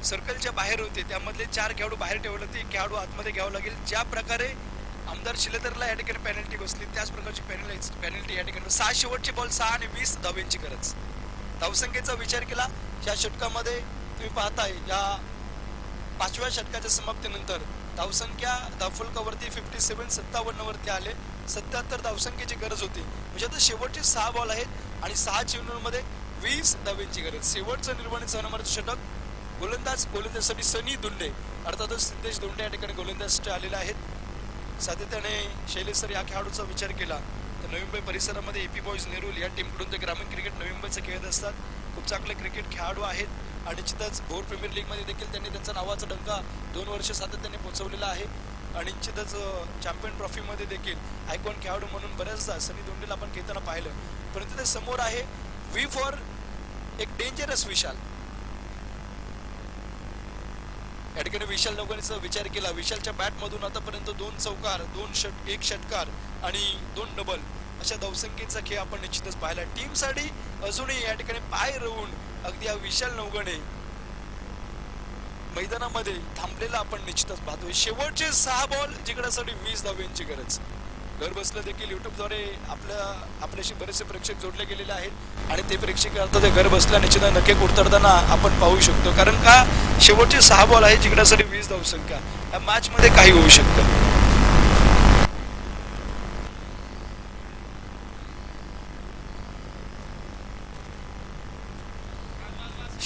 Speaker 2: सर्कलच्या बाहेर होते त्यामधले 4 खेळाडू बाहेर ठेवले, ते खेळाडू आतमध्ये घ्यावं लागेल. ज्या प्रकारे आमदार शिलेदरला या ठिकाणी पेनल्टी बसली त्याच प्रकारची पेनल्टी या ठिकाणी. 6 शेवटचे बॉल 6 आणि 20 धावेंची गरज. धावसंख्येचा विचार केला या षटकामध्ये तुम्ही पाहताय या 5व्या षटकाच्या समाप्तीनंतर धावसंख्या धावफलकावरती 57 वरती आले. 77 धावसंख्येची गरज होती. म्हणजे आता शेवटचे 6 बॉल आहेत आणि 6 चेंडूंमध्ये 20 धावेंची गरज. शेवटचं निर्माणित नंबरचं षटक गोलंदाजसाठी सनी दुंडे, अर्थातच सिद्धेश दोंडे या ठिकाणी गोलंदाज आलेले आहेत. सातत्याने शैलेश सर या खेळाडूचा विचार केला तर तर नवी मुंबई परिसरामध्ये एपी बॉईज नेरूल या टीमकडून ते ग्रामीण क्रिकेट नवी मुंबईचं खेळत असतात. खूप चांगले क्रिकेट खेळाडू आहेत आणि निश्चितच भोर प्रीमियर लीगमध्ये देखील त्यांनी त्यांचा नावाचा डंका 2 वर्ष सातत्याने पोहोचवलेला आहे आणि निश्चितच चॅम्पियन ट्रॉफीमध्ये देखील आयकॉन खेळाडू म्हणून बऱ्याचदा सनी दोंडेला आपण खेळताना पाहिलं. परंतु ते समोर आहे व्ही फॉर एक डेंजरस विशाल. या ठिकाणी विशाल नवगणेचा विचार केला. विशालच्या बॅटमधून आतापर्यंत 2 चौकार, 1 षटकार आणि 2 डबल अशा धावसंख्येचा खेळ आपण निश्चितच पाहिला. टीमसाठी अजूनही या ठिकाणी पाय रोवून अगदी हा विशाल नवगणे मैदानामध्ये थांबलेला आपण निश्चितच पाहतोय. शेवटचे 6 बॉल जिंकण्यासाठी 20 धावांची गरज. घर बसलं देखील युट्यूबद्वारे आपल्याशी बरेचसे प्रेक्षक जोडले गेलेले आहेत आणि ते प्रेक्षक आता ते घर बसल्या निश्चित नक्की उतरताना आपण पाहू शकतो. कारण का शेवटचे 6 बॉल आहे जिंकण्यासाठी 20 धावसंख्या. या मॅच मध्ये काही होऊ शकतं.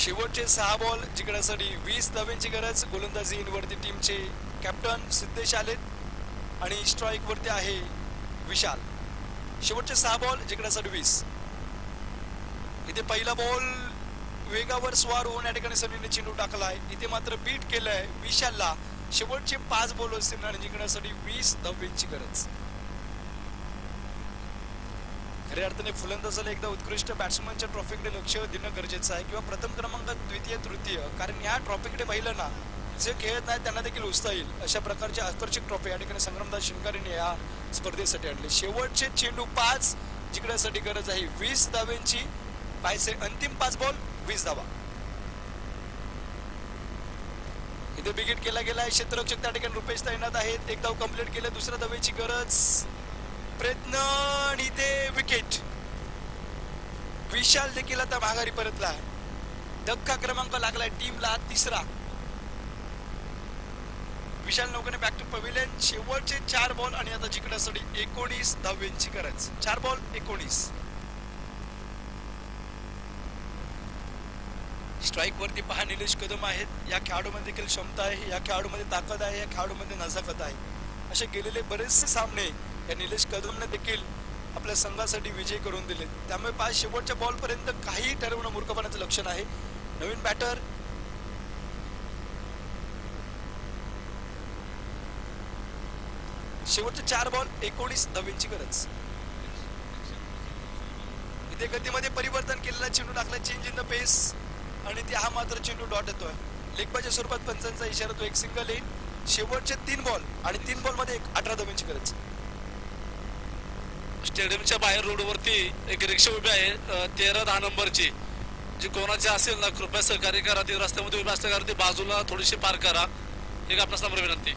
Speaker 2: शेवटचे 6 बॉल जिंकण्यासाठी 20 धावांची गरज. गोलंदाजी वरती टीमचे कॅप्टन सिद्धेश आलेत आणि स्ट्राईक वरती आहे विशाल. शेवटचे 6 बॉल जिंकण्यासाठी 20. इथे पहिला बॉल वेगावर स्वार होऊन या ठिकाणी सनीने चेंडू टाकलाय. इथे मात्र बीट केलंय विशालला. शेवटचे 5 बॉल असतील आणि जिंकण्यासाठी 20 धावांची गरज. खऱ्या अर्थाने फुलंदाजाला एकदा उत्कृष्ट बॅट्समनच्या ट्रॉफीकडे लक्ष देणं गरजेचं आहे किंवा प्रथम क्रमांक, द्वितीय, तृतीय. कारण या ट्रॉफीकडे पाहिलं ना, जे खेळत नाही त्यांना देखील उचता येईल अशा प्रकारच्या आकर्षक ट्रॉफी या ठिकाणी संग्रामदास शिंगारेने या स्पर्धेसाठी आणले. शेवटचे चेंडू 5 जिंकण्यासाठी गरज आहे 20 धावांची. पायचे अंतिम 5 बॉल 20 धावा. इथे बिगिट केला गेलाय. क्षेत्ररक्षक त्या ठिकाणी रुपेश तैनात आहेत. एक धाव कंप्लीट केलं. दुसऱ्या धावेची गरज. प्रयत्न आणि इथे विकेट. विशाल देखील आता माघारी परतला. धक्का क्रमांक लागलाय टीमला 3रा. विशाल नवगणे बॅक टू पवेलियन. शेवटचे 4 बॉल आणि आता जिंकण्यासाठी 19 धावांची गरज. 4 बॉल 19. स्ट्राईक वरती पहा निलेश कदम आहेत. या खेळाडूमध्ये देखील क्षमता आहे, या खेळाडूमध्ये ताकद आहे, या खेळाडूमध्ये नजाकत आहे. असे गेलेले बरेचसे सामने या निलेश कदमने देखील आपल्या संघासाठी विजय करून दिले. त्यामुळे 5 शेवटच्या बॉल पर्यंत काही ठरवणं मूर्खपणाचं लक्षण आहे. नवीन बॅटर शेवटचे 4 बॉल 19 धावांची गरज. इथे गतीमध्ये परिवर्तन केलेला चेंडू टाकला. चेंज इन द पेस आणि ते हा मात्र चेंडू डॉट येतोय. लेगबाच्या स्वरूपात पंचांचा इशारा तो. एक सिंगल येईल. शेवटचे 3 बॉल आणि 3 बॉल मध्ये 18 धावांची गरज.
Speaker 3: स्टेडियमच्या बाहेर रोडवरती एक रिक्षा उभी आहे 13-10 नंबरची. जी कोणाची असेल ना कृपया सहकार्य करा. ती रस्त्यामध्ये उभी असल्यावर ती बाजूला थोडीशी पार करा. एक आपणास नम्र विनंती.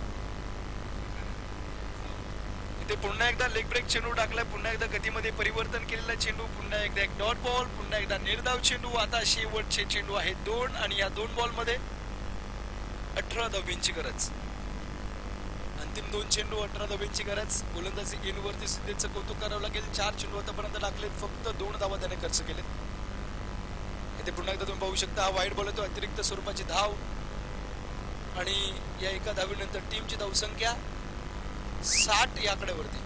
Speaker 2: इथे पुन्हा एकदा लेग ब्रेक चेंडू टाकलाय. पुन्हा एकदा गतीमध्ये परिवर्तन केलेला चेंडू. पुन्हा एकदा एक डॉट बॉल. पुन्हा एकदा निर्धाव चेंडू. आता शेवटचे चेंडू आहेत 2 आणि या 2 बॉल मध्ये 18 धावांची गरज. अंतिम 2 चेंडू 18 धावांची गरज. गोलंदाजी गेनवरती सिद्धेचं कौतुक करावं लागेल. 4 चेंडू आतापर्यंत टाकलेत. फक्त 2 धावा त्याने खर्च केलेत. इथे पुन्हा एकदा तुम्ही पाहू शकता हा वाईट बॉल आहे तो. अतिरिक्त स्वरूपाची धाव आणि या एका धावीनंतर टीमची धावसंख्या 60 या आकड्यावरती.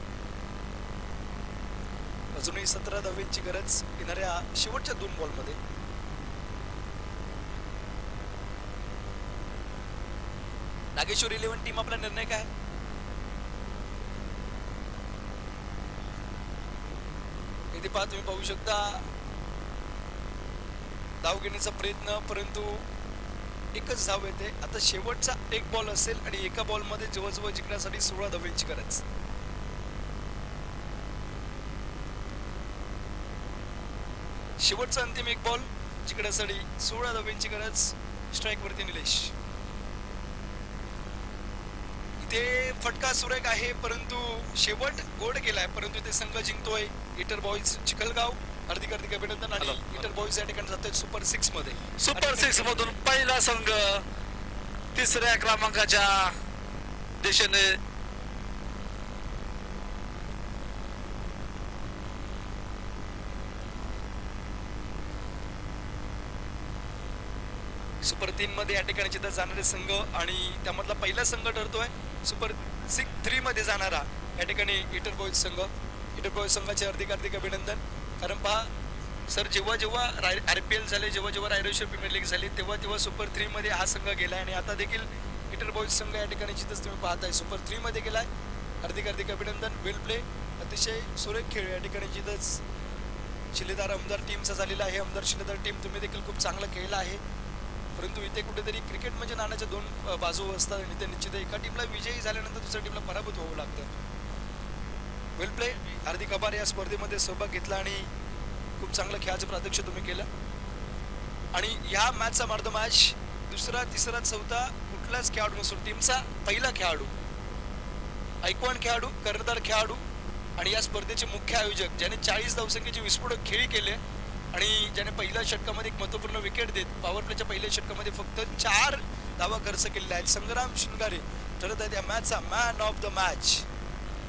Speaker 2: अजूनही 17 धावांची गरज येणाऱ्या शेवटच्या 2 बॉल मध्ये. नागेश्वर 11 टीम आपला निर्णय काय? इथे पहा तुम्ही पाहू शकता धाव घेण्याचा प्रयत्न, परंतु एकच धाव येते. आता शेवटचा 1 बॉल असेल आणि एका बॉल मध्ये जवळजवळ जिंकण्यासाठी 16 धावांची गरज. शेवटचा अंतिम 1 बॉल जिंकण्यासाठी 16 धावांची गरज. स्ट्राईक वरती निलेश. इथे फटका सुरेख आहे परंतु शेवट गोड गेलाय. परंतु ते संघ जिंकतोय इटर बॉईज चिखलगाव. हार्दिक अभिनंदन. आणि इतर बॉईज या ठिकाणी जातात सुपर 6 मध्ये.
Speaker 3: सुपर 6 मधून पहिला संघ 3ऱ्या क्रमांकाच्या दिशेने
Speaker 2: सुपर 3 मध्ये या ठिकाणी जिथं जाणारे संघ आणि त्यामधला पहिला संघ ठरतोय सुपर 3 मध्ये जाणारा या ठिकाणी इटर बॉईज संघ. इटर इंटरपोज संघाचे हार्दिक हार्दिक अभिनंदन. कारण पहा सर, जेव्हा जेव्हा RPL झाले, जेव्हा जेव्हा रायरेश्वर प्रीमियर लीग झाली, तेव्हा तेव्हा सुपर 3 मध्ये हा संघ गेला आणि आता देखील इंटरबॉईज संघ या ठिकाणी जिथंच तुम्ही पाहताय सुपर 3 मध्ये गेलाय. हार्दिक हार्दिक अभिनंदन. वेल प्ले, अतिशय सुरेख खेळ या ठिकाणी जिथंच शिलेदार आमदार टीमचा झालेला आहे. आमदार शिलेदार टीम तुम्ही देखील खूप चांगला खेळला आहे, परंतु इथे कुठेतरी क्रिकेट म्हणजे नाण्याच्या दोन बाजू असतात आणि ते निश्चित एका टीमला विजयी झाल्यानंतर दुसऱ्या टीमला पराभूत व्हावं लागतं. वेल प्ले, हार्दिक आभार. या स्पर्धेमध्ये सहभाग घेतला आणि खूप चांगलं खेळाचं प्रात्यक्ष तुम्ही केलं. आणि ह्या मॅचचा मॅन ऑफ द मॅच दुसरा, तिसरा, चौथा कुठलाच खेळाडू नसून टीमचा पहिला खेळाडू, ऐकवान खेळाडू, कर्णधार खेळाडू आणि या स्पर्धेचे मुख्य आयोजक ज्याने 40 धावसंख्येची विस्फोटक खेळी केले आणि ज्याने पहिल्या षटकामध्ये एक महत्त्वपूर्ण विकेट देत पॉवर प्लेच्या पहिल्या षटकामध्ये फक्त 4 धावा खर्च केलेल्या आहेत, संग्राम शिंगारे ठरत आहेत या मॅचचा मॅन ऑफ द मॅच.